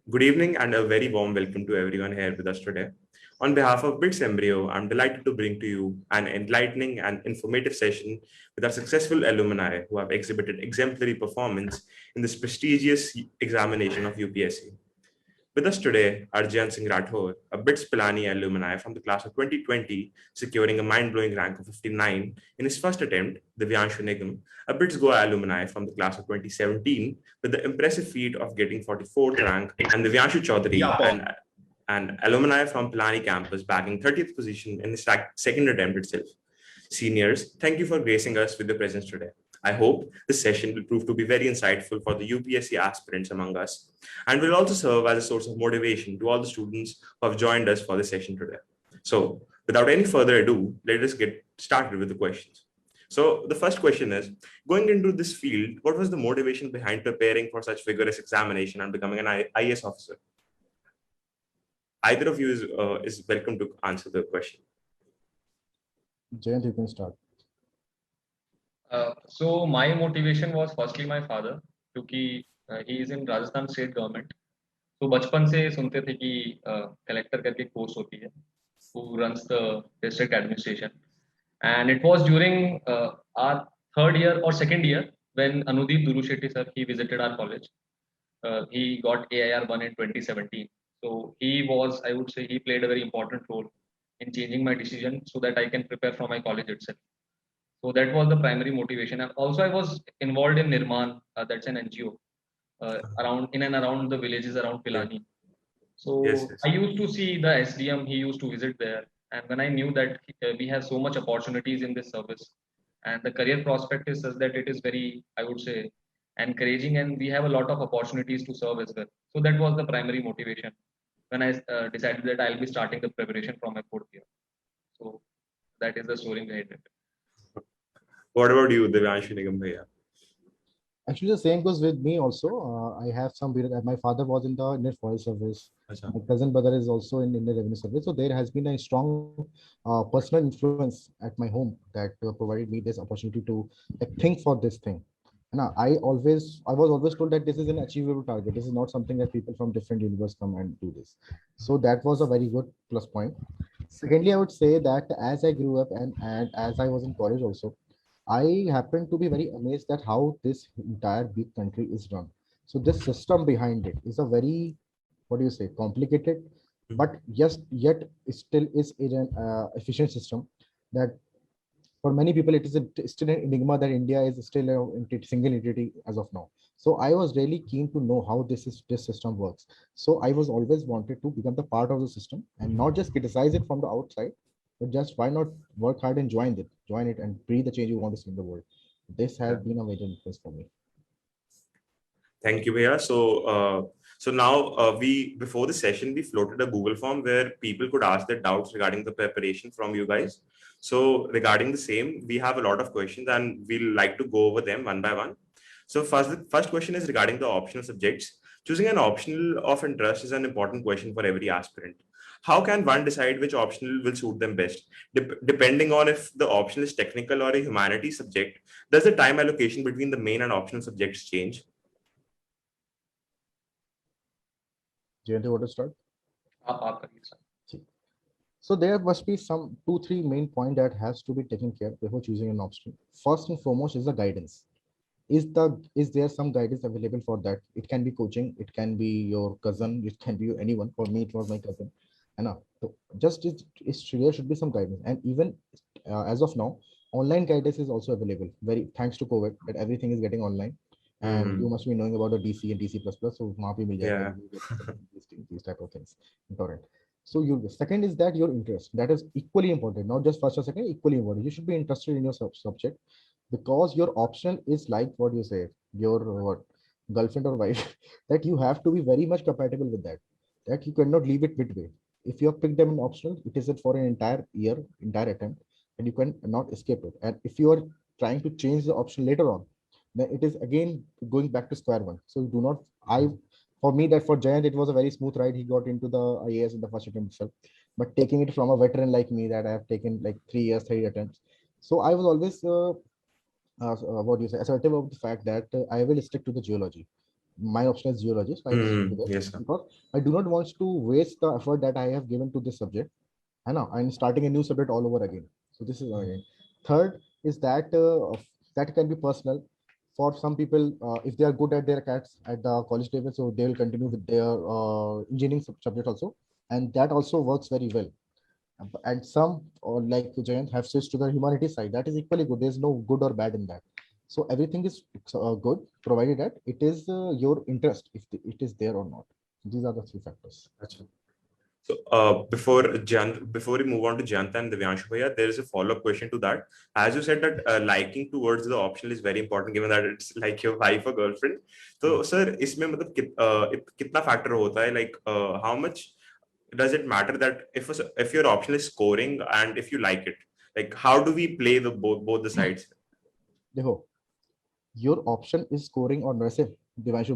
Good evening and a very warm welcome to everyone here with us today. On behalf of BITS Embryo, I'm delighted to bring to you an enlightening and informative session with our successful alumni who have exhibited exemplary performance in this prestigious examination of UPSC. With us today are Arjan Singh Rathore, a BITS Pilani alumni from the class of 2020, securing a mind-blowing rank of 59 in his first attempt, Divyanshu Nigam, a BITS Goa alumni from the class of 2017, with the impressive feat of getting 44th rank, and Divyanshu Chaudhary, an alumni from Pilani campus, bagging 30th position in his second attempt itself. Seniors, thank you for gracing us with your presence today. I hope this session will prove to be very insightful for the UPSC aspirants among us and will also serve as a source of motivation to all the students who have joined us for this session today. So, without any further ado, let us get started with the questions. So, the first question is, going into this field, what was the motivation behind preparing for such vigorous examination and becoming an IAS officer? Either of you is welcome to answer the question. Jayant, you can start. So my motivation was firstly my father, क्योंकि he is in Rajasthan state government. तो बचपन से सुनते थे कि collector करके course होती है, who runs the district administration, and it was during our third year or second year when Anudeep Duru Shetty sir he visited our college. He got AIR 1 in 2017. So he was, I would say, he played a very important role in changing my decision so that I can prepare for my college itself. So that was the primary motivation. And also, I was involved in Nirman, that's an NGO around in and around the villages around Pilani. So Yes. I used to see the SDM. He used to visit there, and when I knew that we have so much opportunities in this service, and the career prospect is such that it is very, I would say, encouraging, and we have a lot of opportunities to serve as well. So that was the primary motivation when I decided that I'll be starting the preparation from my fourth year. So that is the story behind it. What about you, Divyanshu Nigam bhaiya? Actually, the same goes with me also. I have some. My father was in the Indian Forest Service. Achha. My cousin brother is also in Indian Revenue Service. So there has been a strong personal influence at my home that provided me this opportunity to think for this thing. And I was always told that this is an achievable target. This is not something that people from different universities come and do this. So that was a very good plus point. Secondly, I would say that as I grew up and as I was in college also, I happen to be very amazed at how this entire big country is run. So this system behind it is a very, what do you say, complicated, but yes, yet it still is an efficient system that for many people it is still an enigma that India is still a single entity as of now. So I was really keen to know how this system works. So I was always wanted to become the part of the system and not just criticize it from the outside, but just why not work hard and join it and breathe the change you want to see in the world. This has been a major influence for me. Thank you, Bhaiya. So now before the session, we floated a Google form where people could ask their doubts regarding the preparation from you guys. So regarding the same, we have a lot of questions and we'll like to go over them one by one. So first question is regarding the optional subjects. Choosing an optional of interest is an important question for every aspirant. How can one decide which optional will suit them best? Depending on if the optional is technical or a humanities subject, does the time allocation between the main and optional subjects change? Jayant, you want to start? आप करिए sir. So there must be some 2-3 main point that has to be taken care before choosing an option. First and foremost is the guidance. Is there some guidance available for that? It can be coaching, it can be your cousin, it can be anyone. For me, it was my cousin. And so just there should be some guidance. And even as of now, online guidance is also available. Very thanks to COVID, that everything is getting online. And you must be knowing about the DC and DC++. So Yeah. these type of things in torrent. So second is that your interest, that is equally important, not just first or second, equally important. You should be interested in your subject, because your optional is like what you say, your girlfriend or wife, that you have to be very much compatible with that you cannot leave it midway. If you have picked them in optional, it is for an entire year, entire attempt, and you can not escape it. And if you are trying to change the option later on, then it is again going back to square one. So do not, for me, that for Jayant, it was a very smooth ride. He got into the IAS in the first attempt itself. But taking it from a veteran like me, that I have taken like 3 years, 3 attempts. So I was always what do you say, assertive of the fact that I will stick to the geology. my option is geology, so I stick to this Yes, sir. because I do not want to waste the effort that I have given to this subject. I know I'm starting a new subject all over again. So this is again. Third is that that can be personal. For some people, if they are good at their cats at the college level, so they will continue with their engineering subject also, and that also works very well. And some, or like Jayant, have switched to the humanity side. That is equally good. There's no good or bad in that. So everything is good, provided that it is your interest, if it is there or not. These are the three factors. Gotcha. So before we move on to Janta and Divyanshu Bhaiya, there is a follow-up question to that. As you said that liking towards the option is very important, given that it's like your wife or girlfriend. So, sir, इसमें मतलब कितना factor होता है? Like, how much does it matter that if your option is scoring and if you like it, like how do we play the both the sides? देखो, your option is scoring और वैसे दिवांशु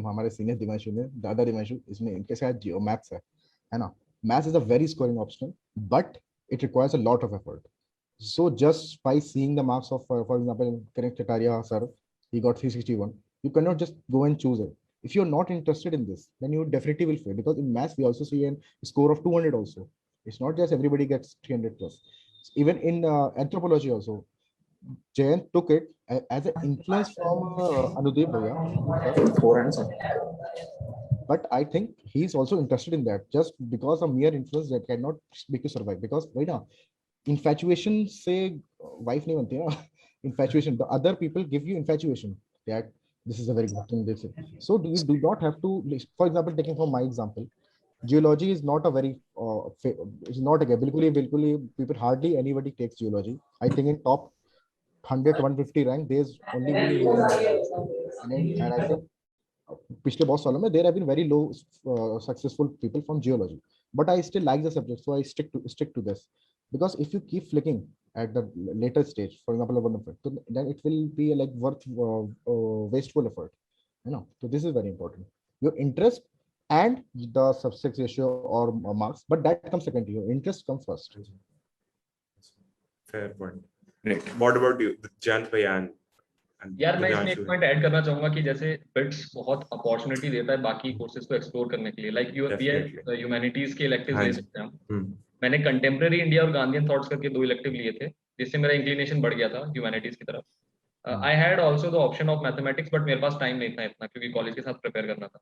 हमारे senior Divanshu ने दादा दिवांशु इसमें इनके साथ जियो maths है ना. Maths is a very scoring option, but it requires a lot of effort. So just by seeing the marks of, for example, Karan Kataria sir, he got 361. You cannot just go and choose it. If you're not interested in this, then you definitely will fail, because in maths we also see a score of 200 also. It's not just everybody gets 300 plus. Even in anthropology also, Jayant took it as an influence from Anudeep Bhaiya. But I think he's also interested in that, just because of mere influence that cannot make you survive. Because right now, infatuation say wife nahi banti na. Infatuation, the other people give you infatuation that this is a very good thing. This is. So you do not have to. For example, taking from my example, geology is not a very it's not a bilkul people hardly anybody takes geology. I think in top 100 150 rank there's only me and I think पिछले बहुत सालों में there have been very low successful people from geology, but I still like the subject, so I stick to this, because if you keep flicking at the later stage, for example, a one effort, then it will be like worth wasteful effort, you know. So this is very important, your interest and the success ratio or marks, but that comes second. Your interest comes first. Fair point. Great. What about you, Jant Bhaiya and यार मैं इसमें एक point add करना चाहूंगा कि जैसे bits बहुत opportunity देता है बाकी कोर्सेज को एक्सप्लोर करने के लिए, लाइक ह्यूमैनिटीज के इलेक्टिव्स ले सकते हैं हम. मैंने कंटेम्पररी इंडिया और गांधीयन थॉट्स करके 2 इलेक्टिव लिए थे, जिससे मेरा इंक्लिनेशन बढ़ गया था ह्यूमैनिटीज की तरफ. I had also the option of mathematics, but मेरे पास टाइम नहीं था इतना, क्योंकि कॉलेज के साथ प्रिपेयर करना था.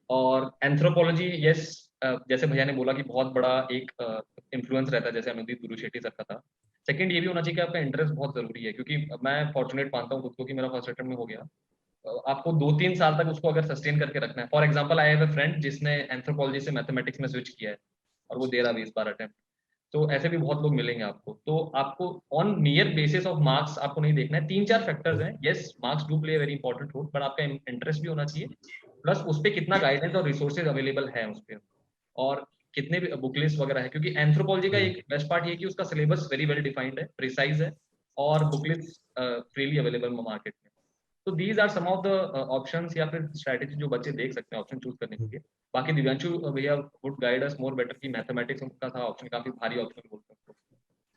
और एंथ्रोपोलॉजी, यस, जैसे भैया ने बोला कि बहुत बड़ा एक इन्फ्लुएंस रहता है, जैसे अनुदीप गुरु शेट्टी सर का था. सेकंड ये भी होना चाहिए कि आपका इंटरेस्ट बहुत जरूरी है, क्योंकि मैं फॉर्चुनेट मानता हूँ खुद को कि मेरा फर्स्ट अटेम्प्ट में हो गया. आपको 2-3 साल तक उसको अगर सस्टेन करके रखना है. For example, I have a friend जिसने एंथ्रोपोलॉजी से मैथमेटिक्स में स्विच किया है और वो दे रहा 20 बार अटेम्प्ट. तो ऐसे भी बहुत लोग मिलेंगे आपको. तो आपको on major basis of marks आपको नहीं देखना है. 3-4 फैक्टर्स हैं. Yes, marks do play very important role, but आपका इंटरेस्ट भी होना चाहिए, प्लस उस पर कितना गाइडेंस और रिसोर्सेज अवेलेबल है उस पर, और कितने भी बुक लिस्ट वगैरह है. क्योंकि एंथ्रोपोलॉजी का एक बेस्ट पार्ट ये कि उसका सिलेबस वेरी वेल डिफाइंड है, प्रिसाइज है, और book list freely available market में. तो these are some of the options या फिर स्ट्रेटजी जो बच्चे देख सकते हैं ऑप्शन चूज करने के लिए. बाकी दिव्यांशु भैया would guide us more better कि मैथमेटिक्स उनका था ऑप्शन, काफी भारी ऑप्शन बोलते हैं,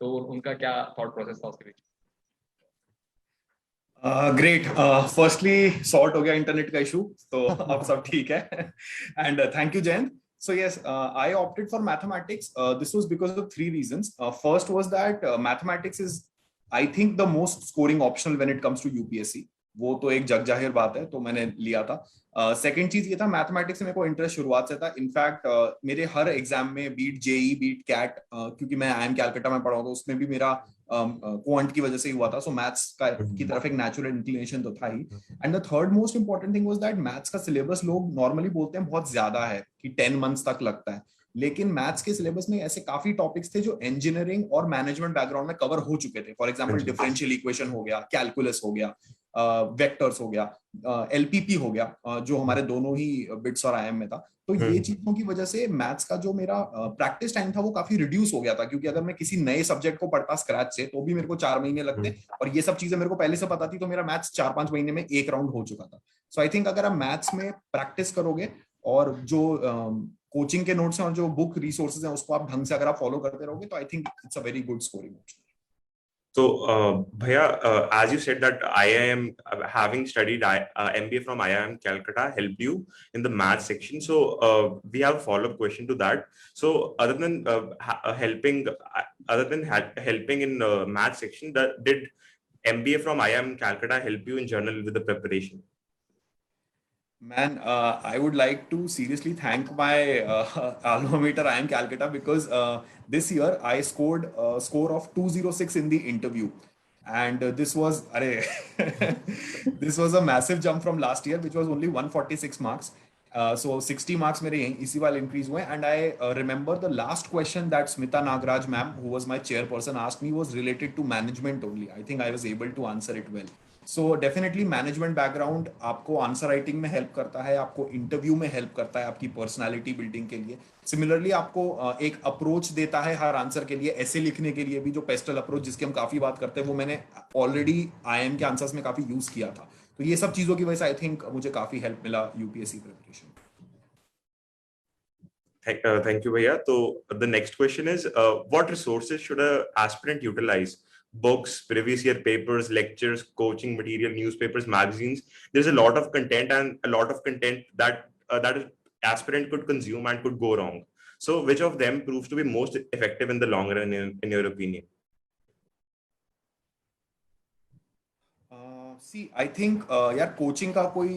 तो उनका क्या थॉट प्रोसेस था उसके बीच. ग्रेट. फर्स्टली सॉर्ट हो गया इंटरनेट का इशू, तो अब सब ठीक है. And thank you Jayant. So yes, I opted for mathematics. This was because of 3 reasons. First was that mathematics is, I think, the most scoring optional when it comes to UPSC. वो तो एक जग जाहिर बात है, तो मैंने लिया था. सेकंड चीज ये था, मैथमेटिक्स से मेरे को इंटरेस्ट शुरुआत से था. इनफैक्ट मेरे हर एग्जाम में, बीट जेई बीट कैट, क्योंकि मैं IIM कैलकाटा में पढ़ा हूँ, तो उसमें भी मेरा क्वांट की वजह से ही हुआ था. सो मैथ्स की तरफ एक नेचुरल इंक्लिनेशन तो था ही. And the third most important thing was that maths का सिलेबस लोग नॉर्मली बोलते हैं बहुत ज्यादा है, कि 10 मंथ्स तक लगता है, लेकिन मैथ्स के सिलेबस में ऐसे काफी टॉपिक्स थे जो इंजीनियरिंग और मैनेजमेंट बैकग्राउंड में कवर हो चुके थे. फॉर एग्जांपल, डिफरेंशियल इक्वेशन हो गया, कैलकुलस हो गया, वेक्टर्स हो गया, LPP हो गया, जो हमारे दोनों ही बिट्स और IIM में था. तो ये चीजों की वजह से मैथ्स का जो मेरा प्रैक्टिस टाइम था वो काफी रिड्यूस हो गया था, क्योंकि अगर मैं किसी नए सब्जेक्ट को पढ़ता स्क्रैच से तो भी मेरे को 4 महीने लगते, और ये सब चीजें मेरे को पहले से पता थी, तो मेरा मैथ्स 4-5 महीने में एक राउंड हो चुका था. सो आई थिंक अगर आप मैथ्स में प्रैक्टिस करोगे और जो कोचिंग के नोट्स हैं और जो बुक रिसोर्सेज हैं उसको आप ढंग से अगर आप फॉलो करते रहोगे, तो I think it's a very good scoring option. So, Bhaiya, as you said that IIM, having studied MBA from IIM Calcutta, helped you in the math section. So, we have a follow-up question to that. So, other than helping in math section, did MBA from IIM Calcutta help you in general with the preparation? Man, I would like to seriously thank my alma mater IIM Calcutta because this year I scored a score of 206 in the interview, and this was this was a massive jump from last year, which was only 146 marks. So 60 marks मेरे इसी वाले increase हुए, and I remember the last question that Smita Nagaraj ma'am, who was my chairperson, asked me was related to management only. I think I was able to answer it well. So definitely management background आपको answer writing में help करता है, आपको interview में help करता है आपकी personality building के लिए. सिमिलरली आपको एक अप्रोच देता है हर आंसर के लिए. ऐसे लिखने के लिए भी जो पेस्टल अप्रोच जिसकी हम काफी बात करते हैं, वो मैंने ऑलरेडी आईएम के आंसर्स में काफी यूज किया था. तो ये सब चीजों की वजह से आई थिंक मुझे काफी हेल्प मिला UPSC preparation. Thank you, Bhaiya. So the next question is, what resources should an aspirant utilize? Books, previous year papers, lectures, coaching material, newspapers, magazines. There's a lot of content and a lot of content that that an aspirant could consume and could go wrong. So which of them proves to be most effective in the long run, in your opinion? See I think यार coaching का कोई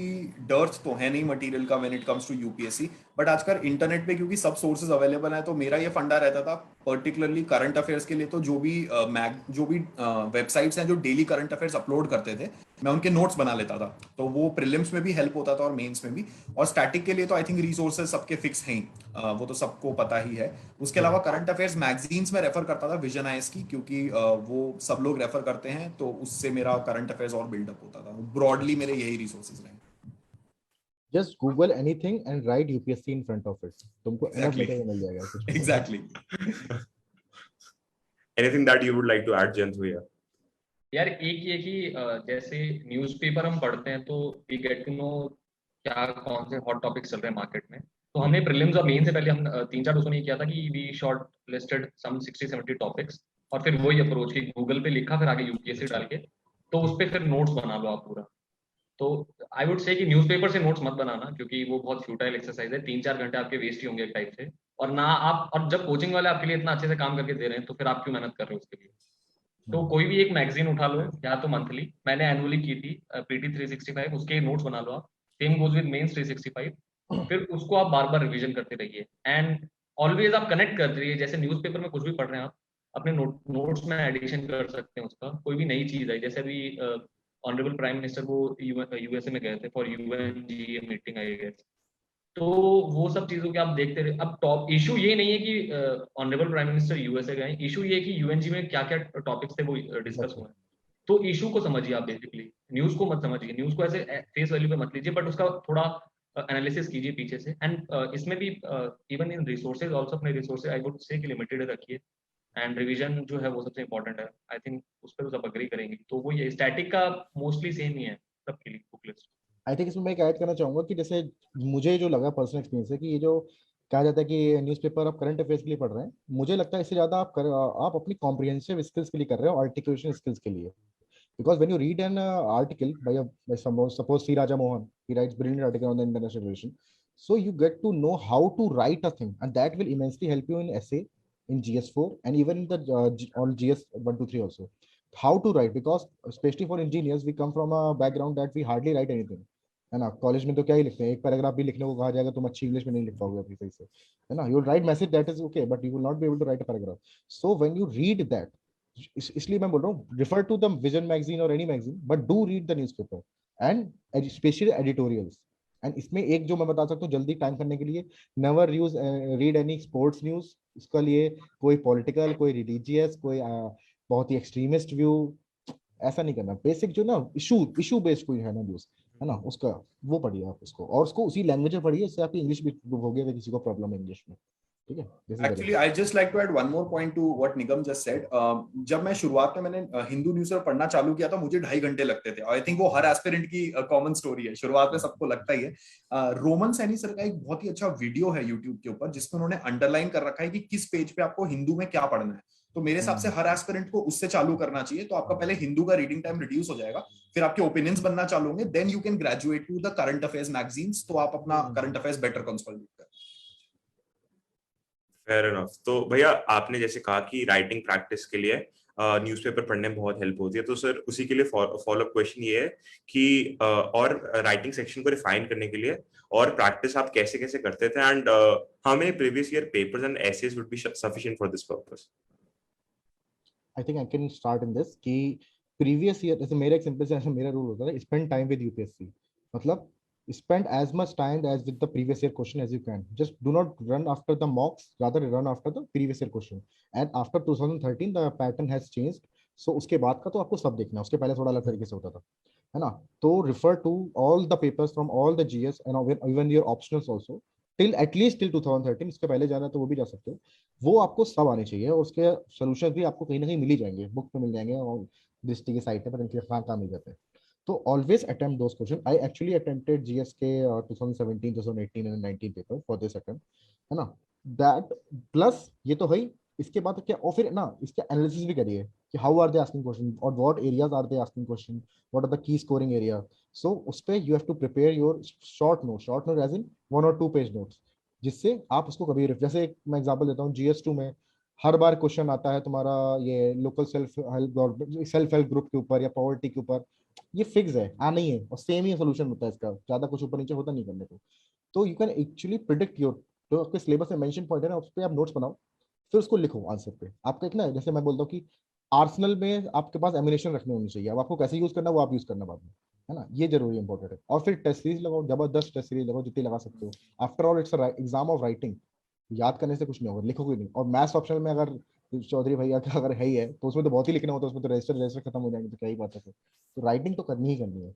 dearth तो है नहीं material का when it comes to UPSC, but आजकल internet पे क्योंकि सब सोर्सेज अवेलेबल है, तो मेरा ये फंडा रहता था पर्टिकुलरली करंट अफेयर्स के लिए. तो जो भी वेबसाइट्स हैं जो डेली करंट अफेयर्स अपलोड करते थे, मैं उनके नोट्स बना लेता था. तो वो प्रीलिम्स में भी हेल्प होता था और मेंस में भी. और स्टैटिक के लिए तो आई थिंक रिसोर्सेज सबके फिक्स हैं, वो तो सबको पता ही है. उसके अलावा करंट अफेयर्स मैगजीन्स में रेफर करता था विजन आईएस की, क्योंकि वो सब लोग रेफर करते हैं, तो उससे मेरा करंट अफेयर्स और बिल्डअप होता था. ब्रॉडली मेरे यही रिसोर्सेज रहे. Just Google anything and write UPSC in front of it. तुमको enough material मिल जाएगा कुछ. Exactly. Anything that you would like to add, Jayant here? यार एक ये कि जैसे न्यूज़पेपर हम पढ़ते हैं तो वी गेट टू नो क्या कौन से हॉट टॉपिक्स चल रहे हैं मार्केट में. तो हमने प्रीलिम्स और मेन से पहले हम 3-4 दोस्तों ने किया था कि we short listed some 60-70 topics, और फिर वही अप्रोच की गूगल पे लिखा, फिर आगे यूपीएससी डाल के, तो उस पर फिर नोट्स बना लो आप पूरा. तो आई वुड से कि न्यूज़पेपर से नोट्स मत बनाना, क्योंकि वो बहुत फ्यूटाइल एक्सरसाइज है. 3-4 घंटे आपके वेस्ट ही होंगे एक टाइप से. और ना आप, और जब कोचिंग वाले आपके लिए इतना अच्छे से काम करके दे रहे हैं, तो फिर आप क्यों मेहनत कर रहे हो उसके लिए. तो कोई भी एक मैगजीन उठा लो, या तो मंथली, मैंने एनुअली की थी पीटी 365, उसके नोट्स बना लो आप. Same goes with mains 365. फिर उसको आप बार बार रिवीजन करते रहिए, एंड ऑलवेज आप कनेक्ट करते रहिए. जैसे न्यूज़पेपर में कुछ भी पढ़ रहे हैं आप, अपने नोट्स में एडिशन कर सकते हैं उसका. कोई भी नई चीज है, जैसे अभी ऑनरेबल प्राइम मिनिस्टर वो यूएसए में गए थे for UNGA meeting I guess. तो वो सब चीजों के आप देखते रहे. अब टॉप इशू ये नहीं है कि ऑनरेबल प्राइम मिनिस्टर यूएसए गए, इशू ये है कि यूएनजी में क्या क्या टॉपिक्स थे वो डिस्कस हुए. तो इशू को समझिए आप, बेसिकली न्यूज को मत समझिए. न्यूज को ऐसे फेस वैल्यू पे मत लीजिए, बट उसका थोड़ा एनालिसिस कीजिए पीछे से. एंड इसमें भी इवन इन रिसोर्सेज आल्सो, अपने रिसोर्सेज आई वुड से कि लिमिटेड रखिए. एंड रिवीजन जो है वो सबसे इंपॉर्टेंट है. आई थिंक उस पर तो सब अग्री करेंगे. तो वो ये स्टैटिक का मोस्टली सेम ही है सबके लिए बुक लिस्ट. आई थिंक इसमें मैं एक ऐड करना चाहूंगा कि जैसे मुझे जो लगा पर्सनल एक्सपीरियंस है कि ये जो कहा जाता है कि न्यूज़पेपर आप करंट अफेयर्स के लिए पढ़ रहे हैं, मुझे लगता है इससे ज्यादा आप अपनी कॉम्प्रिहेंसिव स्किल्स के लिए कर रहे हो, आर्टिकुलेशन स्किल्स के लिए. Because when you read an article by suppose C. Raja Mohan, he writes brilliant article on the international relation. So you get to know how to write a thing, and that will immensely help you in essay, in GS4, and even in the on GS 1, 2, 3 also. How to write, because especially for engineers, we come from a background that we hardly write anything. है ना, college में तो क्या ही लिखते हैं, एक paragraph भी लिखने को कहा जाएगा तुम अच्छी इंग्लिश में नहीं लिख पाओगे अपनी सही से, है ना. You will write message, that is okay, but you will not be able to write a paragraph. So when you read that, इसलिए मैं बोल रहा हूँ refer to the vision magazine or any magazine, but do read the newspaper and especially editorials. and इसमें एक जो मैं बता सकता हूँ जल्दी टाइम करने के लिए, never read any sports news. इसके लिए कोई political, कोई religious, कोई बहुत ही extremist view, ऐसा नहीं करना. बेसिक जो ना इशू बेस्ड कोई है ना न्यूज, है ना, उसका वो पढ़िए आप उसको, और उसको उसी लैंग्वेज में पढ़िए, इससे आपकी इंग्लिश भी इम्प्रूव होगी अगर किसी को प्रॉब्लम है इंग्लिश में. ठीक है. Actually, I just like to add one more point to what Nigam just said. जब मैं शुरुआत में मैंने हिंदू न्यूज़पेपर पढ़ना चालू किया था, मुझे 2.5 घंटे लगते थे. आई थिंक वो हर एस्पिरेंट की कॉमन स्टोरी है, शुरुआत में सबको लगता ही है. रोमन सैनी सर का एक बहुत ही अच्छा वीडियो है यूट्यूब के ऊपर, जिसमें उन्होंने अंडरलाइन कर रखा है कि किस पेज पे आपको हिंदू में क्या पढ़ना है. तो मेरे हिसाब से हर एस्पिरेंट को उससे चालू करना चाहिए। तो आपका पहले हिंदू का रीडिंग टाइम रिड्यूस हो जाएगा, फिर आपके ओपिनियंस बनना चालू होंगे, then you can graduate to the current affairs magazines, तो आप अपना करंट अफेयर्स बेटर कंसोलिडेट कर। Fair enough. तो भैया आपने जैसे कहा कि राइटिंग प्रैक्टिस के लिए न्यूज़पेपर पढ़ने में बहुत हेल्प होती है, तो सर उसी के लिए फॉलोअप क्वेश्चन ये है कि और राइटिंग सेक्शन को रिफाइन करने के लिए और प्रैक्टिस आप कैसे कैसे करते थे, and how many previous year papers and essays would be sufficient for this purpose? I think I can start in this कि प्रीवियस ईयर, जैसे मेरा एक सिंपल से मेरा रूल होता है, स्पेंड टाइम विद यूपीएससी। मतलब spend as much time as with the previous year question as you can. Just do not run after the mocks, rather run after the previous year question. And after 2013 the pattern has changed, so उसके बाद का तो आपको सब देखना है, उसके पहले थोड़ा अलग तरीके से होता था, है ना? तो refer to all the papers from all the GS and even your optionals also till at least till 2013। इसके पहले जाना है तो वो भी जा सकते हो, वो आपको सब आने चाहिए, और उसके सोल्यूशन भी आपको कहीं ना कहीं मिल ही जाएंगे, बुक में मिल जाएंगे और दृष्टि की साइट पर इनके काम मिल जाते हैं। तो always attempt those questions. I actually attempted GSK 2017, 2018 and 19 paper for this attempt, है ना? That plus ये तो है ही, इसके बाद क्या, और फिर ना इसके एनालिसिस भी करिए कि how are they asking question और what areas are they asking question, what are the key scoring area. So उस पे you have to prepare your short note as in 1 or 2 page notes, जिससे आप उसको कभी जैसे एक मैं एग्जांपल देता हूँ, GS2 में हर बार क्वेश्चन आता है तुम्हारा ये लोकल सेल्फ हेल्प ग्रुप के ऊपर या पॉवर्टी के ऊपर, ये फिक्स है आना ही है, और सेम ही सोल्यूशन होता है इसका, ज्यादा कुछ ऊपर नीचे होता नहीं करने को। तो you can actually predict your, तो आपके सिलेबस में मेंशन पॉइंट है ना, उस पर आप नोट्स बनाओ, फिर उसको लिखो आंसर पे। आपका एक ना, जैसे मैं बोलता हूँ कि आर्सेनल में आपके पास एमिनेशन रखनी होनी चाहिए, अब आपको कैसे यूज करना वो आप यूज करना बाद में, है ना? ये जरूरी इंपॉर्टेंट है। और फिर टेस्ट सीरीज लगाओ, जबरदस्त टेस्ट सीरीज लगाओ जितनी लगा सकते हो। After all it's exam of writing, याद करने से कुछ नहीं होगा, लिखोगे नहीं। और मैथ्स ऑप्शन में अगर चौधरी भैया का अगर है ही है तो उसमें तो बहुत ही लिखना होता है, उसमें तो रजिस्टर खत्म हो जाएंगे, तो क्या ही बात है फिर। तो राइटिंग तो करनी ही करनी है।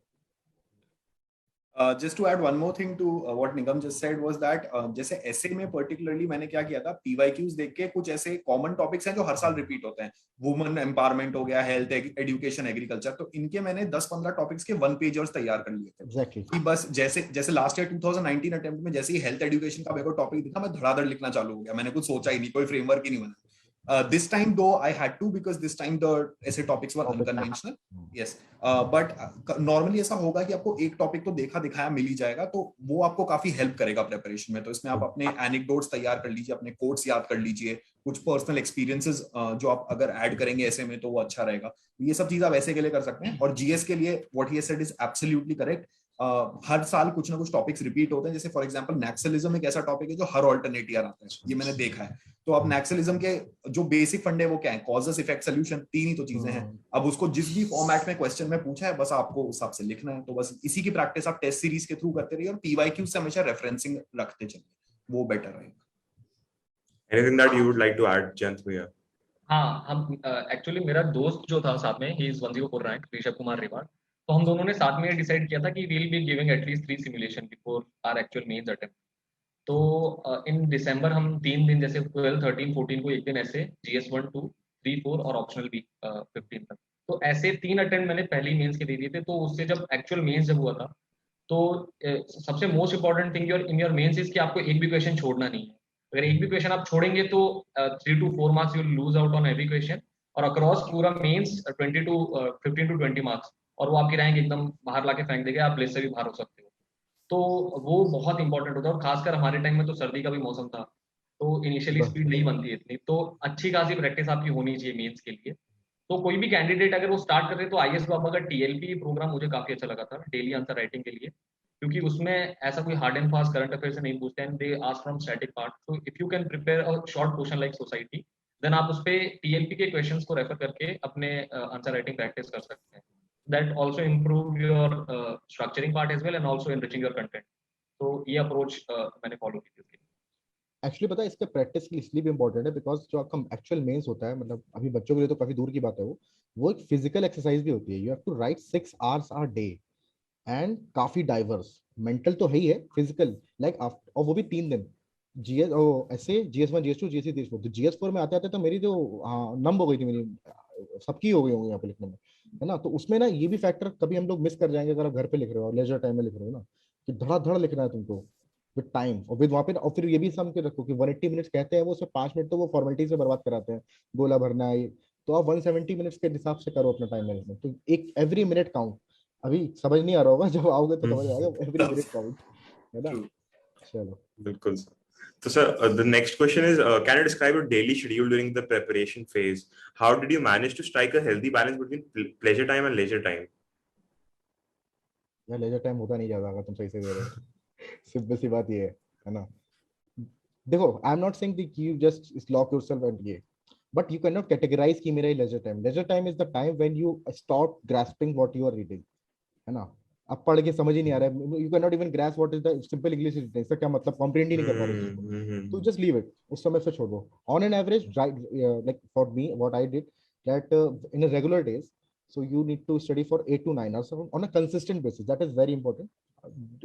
Just to add one more thing to what Nigam just said was that जैसे ऐसे में particularly मैंने क्या किया था, PYQs देख के कुछ ऐसे कॉमन टॉपिक्स हैं जो हर साल रिपीट होते हैं, वुमेन एम्पावरमेंट हो गया, हेल्थ, एजुकेशन, एग्रीकल्चर, तो इनके मैंने 10-15 टॉपिक्स के 1 पेजर्स तैयार कर लिए थे। Exactly. कि बस जैसे जैसे लास्ट ईयर 2019 अटेम्प्ट में जैसे ही हेल्थ एजुकेशन का मेरे को टॉपिक दिखा, मैं धड़ाधड़ लिखना चालू हो गया, मैंने कुछ सोचा ही नहीं, कोई फ्रेमवर्क ही नहीं बना। This time though I had to, because this time the essay topics were unconventional. Yes, but normally ऐसा होगा कि आपको एक टॉपिक तो देखा दिखाया मिल ही जाएगा, तो वो आपको काफी हेल्प करेगा प्रिपरेशन में। तो इसमें आप अपने एनेक्डोट्स तैयार कर लीजिए, अपने कोट्स याद कर लीजिए, कुछ पर्सनल एक्सपीरियंसेस जो आप अगर ऐड करेंगे ऐसे में तो वो अच्छा रहेगा। ये सब चीज आप ऐसे के लिए कर सकते हैं। और जीएस के लिए what he said is absolutely correct. हर साल कुछ ना कुछ टॉपिक्स रिपीट होते हैं, जैसे फॉर एग्जांपल नैक्सलिज्म एक ऐसा टॉपिक है जो हर ऑल्टरनेट ईयर आता है, ये मैंने देखा है। तो अब नैक्सलिज्म के जो बेसिक फंडे वो क्या है, कॉजेस, इफेक्ट, सोल्यूशन, 3 ही तो चीजें हैं। अब उसको जिस भी फॉर्मेट में क्वेश्चन में पूछा है बस आपको उस हिसाब से लिखना है। तो बस इसी की प्रैक्टिस आप टेस्ट सीरीज के थ्रू करते रहिए, और पीवाईक्यू से हमेशा रेफरेंसिंग रखते चलिए, वो बेटर रहेगा। Anything that you would like to add, Jayant भैया? हाँ, हम एक्चुअली मेरा दोस्त जो था साथ में, he is 104 rank, Rishabh Kumar Rewar. तो हम दोनों ने साथ में डिसाइड किया था कि we will be giving at least 3 simulation before our actual mains attempt. तो इन दिसंबर हम 3 दिन, जैसे 12, 13, 14 को एक दिन ऐसे GS 1, 2, 3, 4 और ऑप्शनल भी 15 तक, तो ऐसे 3 अटेम्प्ट मैंने पहले मेंस के दे दिए थे। तो उससे जब एक्चुअल मेंस जब हुआ था, तो सबसे most important thing your in your mains is कि आपको एक भी क्वेश्चन छोड़ना नहीं है। अगर एक भी क्वेश्चन आप छोड़ेंगे तो 3 to 4 marks you lose out on every question, और अक्रॉस पूरा मेंस 15 to 20 मार्क्स, और वो आपकी रैंक एकदम बाहर लाके फेंक देगा, आप लिस्ट से भी बाहर हो सकते हो। तो वो बहुत इंपॉर्टेंट होता है। और खासकर हमारे टाइम में तो सर्दी का भी मौसम था, तो इनिशियली स्पीड नहीं बनती इतनी, तो अच्छी खासी प्रैक्टिस आपकी होनी चाहिए मेंस के लिए। तो कोई भी कैंडिडेट अगर वो स्टार्ट करे, तो आईएएस बाबा का टीएलपी प्रोग्राम मुझे काफी अच्छा लगा था, डेली आंसर राइटिंग के लिए, क्योंकि उसमें ऐसा कोई hard and fast current affair से नहीं पूछते हैं, they ask from static part. तो if you can prepare a short question like society, then आप उस पे टीएलपी के क्वेश्चंस को रेफर करके अपने आंसर राइटिंग प्रैक्टिस कर सकते हैं। That also improve your structuring part as well, and also enriching your content. तो ये अप्रोच मैंने फॉलो की थी। एक्चुअली पता है इसका प्रैक्टिस की इसलिए भी इंपॉर्टेंट है, बिकॉज जो आपका एक्चुअल मेंस होता है, मतलब अभी बच्चों के लिए तो काफी दूर की बात है, वो एक फिजिकल एक्सरसाइज भी होती है। You have to write 6 hours a day and काफी डाइवर्स, मेंटल तो है ही है, फिजिकल लाइक, और वो भी 3 दिन। जीएस ओ ऐसे GS1, GS2, GS3, GS4। तो GS4 में आते आते तो मेरी जो नंब हो गई थी मेरी, सबकी हो गई होंगी यहाँ पे लिखने में, है ना? तो उसमें ना ये भी फैक्टर कभी हम लोग मिस कर जाएंगे, अगर आप घर पे लिख रहे हो और लेजर टाइम में लिख रहे हो ना, कि धड़ाधड़ लिखना है तुमको, विद टाइम और विद वहाँ पे, और फिर ये भी समझ के रखो कि 180 मिनट्स कहते हैं वो, उसमें 5 मिनट तो वो फॉर्मेलिटी से बर्बाद कराते हैं, गोला भरना है ये। तो आप 170 मिनट्स के हिसाब से करो अपना टाइम मैनेजमेंट, तो एक एवरी मिनट काउंट। अभी समझ नहीं आ रहा होगा, जब आओगे तो समझ आएगा, एवरी मिनट काउंट, है ना। True. चलो बिल्कुल sir. So, sir, the next question is, can you describe your daily schedule during the preparation phase? How did you manage to strike a healthy balance between pleasure time and leisure time? यार leisure time होता नहीं ज्यादा, अगर तुम सही से दे रहे हो तो। सिंपल सी बात ये है ना। देखो, I am not saying that you just lock yourself and ये, but you can not categorise कि मेरा leisure time, leisure time is the time when you stop grasping what you are reading, है ना। अब पढ़ के समझ ही नहीं आ रहा है, you can not even grasp what is the simple English, इसका क्या मतलब, कॉम्प्रिहेंड ही नहीं कर पा रहे उस चीज को, तो जस्ट लीव इट, उस समय से छोड़ दो। On an average, like for me what I did, that in a regular days, so you need to study for 8 to 9 hours on a consistent basis, that is very important।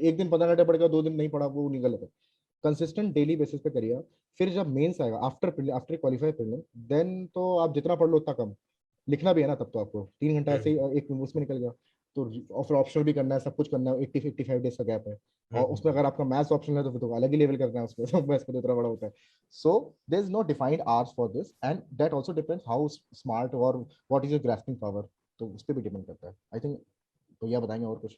एक दिन 15 घंटे पढ़ेगा, 2 दिन नहीं पढ़ा, वो नहीं, गलत है। कंसिस्टेंट डेली बेसिस पे करिए। फिर जब मेंस आएगा, after after qualify prelim, then तो आप जितना पढ़ लो उतना कम। लिखना भी है ना, तब तो आपको 3 घंटा ऐसे ही एक उसमें निकल गया, तो और फिर ऑप्शनल भी करना है, सब कुछ करना है, 85 डेज का गैप है, और उसमें अगर आपका मैथ्स ऑप्शनल है तो फिर तो अलग ही लेवल करना है उसमें, तो मैथ्स का तो इतना बड़ा होता है। So there is no defined hours for this, and that also depends how smart और what is your grasping power, तो उस पर भी डिपेंड करता है आई थिंक। तो यह बताएंगे और कुछ।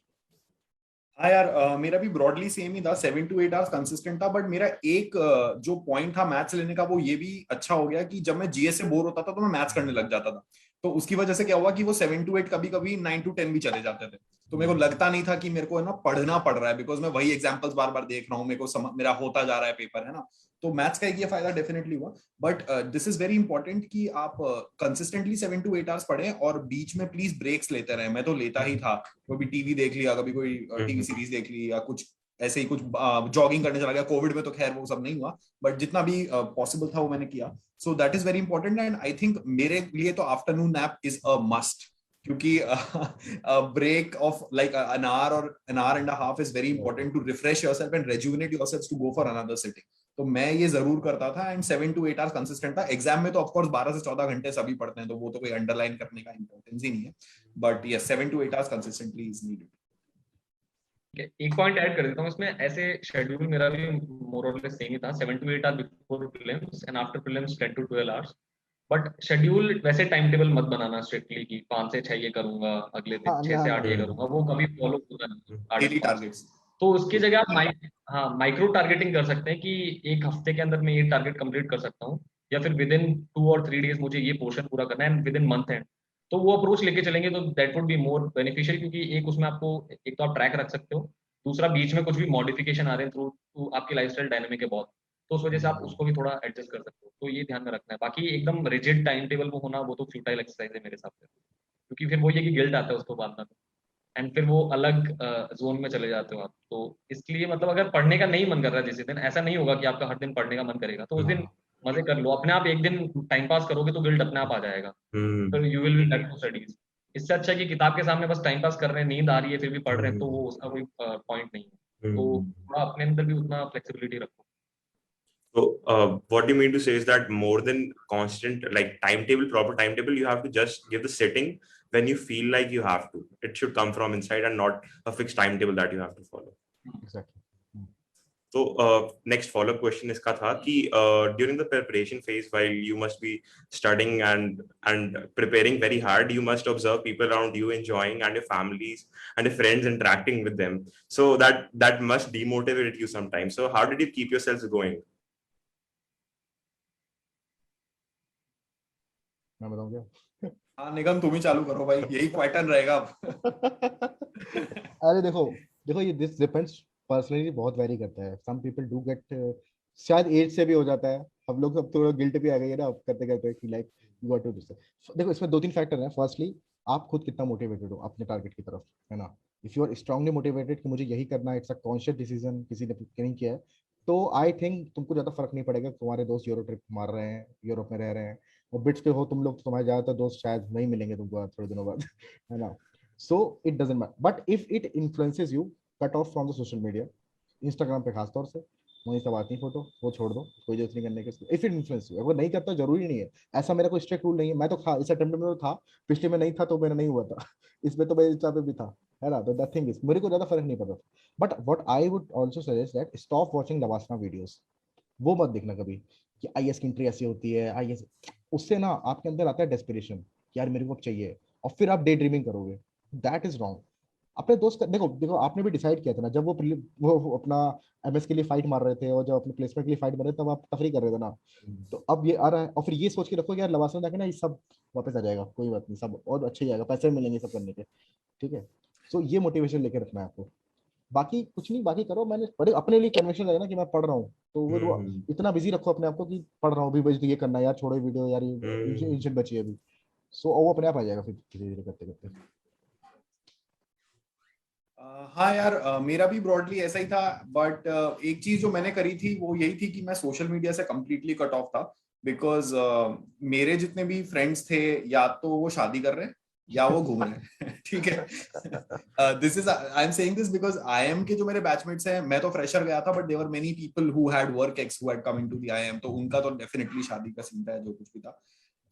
हाँ यार, मेरा भी ब्रॉडली सेम ही था, 7 to 8 आवर्स कंसिस्टेंट था। बट मेरा एक जो पॉइंट था मैथ्स लेने का, वो ये भी अच्छा हो गया कि जब मैं जीएस से बोर होता था तो मैं मैथ्स करने लग जाता था। तो उसकी वजह से क्या हुआ कि वो 7 to 8, कभी कभी 9 to 10 भी चले जाते थे। तो मेरे को लगता नहीं था कि मेरे को है ना पढ़ना पड़ रहा है, बिकॉज मैं वही एग्जाम्पल्स बार बार देख रहा हूँ, मेरे को मेरा होता जा रहा है पेपर, है ना। तो मैथ्स का एक ये फायदा डेफिनेटली हुआ। But this is very important कि आप कंसिस्टेंटली 7 to 8 आवर्स पढ़ें, और बीच में प्लीज ब्रेक्स लेते रहे। मैं तो लेता ही था, कभी टीवी देख लिया, कभी कोई टीवी सीरीज देख ली, या कुछ ऐसे ही कुछ जॉगिंग करने चला गया। कोविड में तो खैर वो सब नहीं हुआ, बट जितना भी पॉसिबल था वो मैंने किया। So that is very important, and I think मेरे लिए तो afternoon nap is a must, क्योंकि break of like an hour or an hour and a half is very important to refresh yourself and rejuvenate yourself to go for another sitting। तो मैं ये जरूर करता था, एंड 7 to 8 आवर्स कंसिस्टेंट था। Exam में तो ऑफकोर्स 12 से 14 घंटे सभी पढ़ते हैं, तो वो तो कोई अंडरलाइन करने का इंपॉर्टेंस ही नहीं है। बट ये 7 to 8 hours consistently is needed. एक पॉइंट ऐड कर देता हूँ इसमें। ऐसे शेड्यूल मेरा भी मोर और लेस सेम ही था, 7 to 8 hour before prelims and after prelims 10 to 12 hours. But schedule वैसे टाइम टेबल मत बनाना स्ट्रिक्टली कि 5 से 6 ये करूंगा, अगले दिन हाँ 6 ना से ना 8 ये करूंगा, वो कभी फॉलो होगा नहीं, आदत डेली कौन सी। टारगेट्स। तो उसकी जगह आप माइक्रो टारगेटिंग कर सकते हैं कि एक हफ्ते के अंदर मैं ये टारगेट कंप्लीट कर सकता हूँ, या फिर विद इन 2 और 3 डेज मुझे ये पोर्शन पूरा करना है, and with in month and. तो वो अप्रोच लेके चलेंगे तो that would be more beneficial, क्योंकि एक उसमें आपको एक तो आप ट्रैक रख सकते हो, दूसरा बीच में कुछ भी मॉडिफिकेशन आ रहे हैं थ्रू आपकी लाइफस्टाइल डायनामिक है बहुत, तो उस वजह से आप उसको भी थोड़ा एडजस्ट कर सकते हो। तो ये ध्यान में रखना है। बाकी एकदम रिजिड टाइम टेबल वो होना, वो तो फ्यूटाइल एक्सरसाइज है मेरे हिसाब से, क्योंकि फिर वो ये कि गिल्ट आता है उसको बाद में, एंड फिर वो अलग जोन में चले जाते हो आप। तो इसलिए मतलब अगर पढ़ने का नहीं मन कर रहा है जिस दिन, ऐसा नहीं होगा कि आपका हर दिन पढ़ने का मन करेगा, तो उस दिन मजे कर लो अपने आप। एक दिन टाइम पास करोगे तो गिल्ट अपने आप आ जाएगा, फिर you will be back to studies. इससे अच्छा है कि किताब के सामने बस टाइम पास कर रहे हैं, नींद आ रही है फिर भी पढ़ रहे हैं, तो वो उसका कोई पॉइंट नहीं है। तो थोड़ा अपने अंदर भी उतना फ्लेक्सिबिलिटी रखो। So, what do you mean to say is that more than constant, like timetable, proper timetable, you have to just give the sitting when you feel like you have to. It should come from inside and not a fixed timetable that you have to follow. Exactly. So, next follow-up question इसका था कि during the preparation phase, while you must be studying and preparing very hard, you must observe people around you enjoying, and your families and your friends interacting with them. So that must demotivate you sometimes. So, how did you keep yourselves going? मैं बताऊं क्या? हाँ निगम, तुम ही चालू करो भाई, यही pattern रहेगा अब। अरे देखो, देखो ये दिस डिपेंड्स, पर्सनली बहुत वेरी करता है। सम पीपल डू गेट, शायद एज से भी हो जाता है, हम लोग सब थोड़ा गिल्ट भी आ गई है ना अब करते करते कि like you got to this. देखो इसमें 2-3 फैक्टर हैं। फर्स्टली, आप खुद कितना मोटिवेटेड हो अपने टारगेट की तरफ, है ना। If you are strongly motivated कि मुझे यही करना है, इट्स अ कॉन्शियस डिसीजन, किसी ने नहीं किया है, तो आई थिंक तुमको ज्यादा फर्क नहीं पड़ेगा तुम्हारे दोस्त यूरो ट्रिप मार रहे हैं, यूरोप में रह रहे हैं, और बिट्स पे हो तुम लोग, तो तुम्हारे ज्यादातर दोस्त शायद नहीं मिलेंगे तुमको थोड़े दिनों बाद, है ना। So it doesn't matter. But if it influences you, cut off from the social media. Instagram पे खास तौर से वहीं सब आती फोटो, वो छोड़ दो, कोई जरूरत नहीं करने की। इफ इट इन्फ्लुएंस यू, अगर नहीं करता जरूरी नहीं है, ऐसा मेरा कोई स्ट्रिक्ट रूल नहीं है। मैं तो इस अटेम्प्ट में तो था, पिछले में नहीं था तो मेरा नहीं हुआ था, इसमें तो मेरे हिसाब से भी था। है ना, तो द थिंग इज मेरे को ज्यादा फर्क नहीं पड़ता, but what I would also suggest that stop watching लवासना videos, वो मत देखना कभी कि आईएएस की एंट्री ऐसी होती है, आईएएस, उससे ना आपके अंदर आता है डेस्परेशन कि यार मेरे को अब चाहिए, और फिर आप डे ड्रीमिंग करोगे, दैट इज रॉन्ग। अपने दोस्त देखो देखो आपने भी डिसाइड किया था ना, जब वो अपना एमएस के लिए फाइट मार रहे थे और जब अपने प्लेसमेंट के लिए फाइट मार रहे थे तब आप तफरी कर रहे थे ना, तो अब ये आ रहा है और फिर ये सोच के रखो कि यार लवासा जाके ना ये सब वापस आ जाएगा, कोई बात नहीं, सब और अच्छे ही जाएगा, पैसे मिलेंगे सब करने के, ठीक है। सो ये मोटिवेशन लेके रखना है आपको, बाकी कुछ नहीं, बाकी करो। मैंने बड़े अपने लिए कन्वेंशन लगा ना कि मैं पढ़ रहा हूँ, तो वो हम्म, इतना बिजी रखो अपने आप को कि पढ़ रहा हूँ भी, बस ये करना है यार, छोड़ो वीडियो यार, ये हम्म, इंशन बची है अभी। सो वो अपने आप आ जाएगा फिर धीरे धीरे करते करते। हाँ यार, मेरा भी ब्रॉडली ऐसा ही था, बट एक चीज जो मैंने करी थी वो यही थी कि मैं सोशल मीडिया से कंप्लीटली कट ऑफ था, बिकॉज मेरे जितने भी फ्रेंड्स थे या तो वो शादी कर रहे हैं या वो घूम रहे हैं ठीक है। This is I am saying this because IIM के जो मेरे बैचमेट्स हैं, मैं तो फ्रेशर गया था, but there were many people who had work ex who had come into the IIM, तो उनका तो डेफिनेटली शादी का सीन था जो कुछ भी था।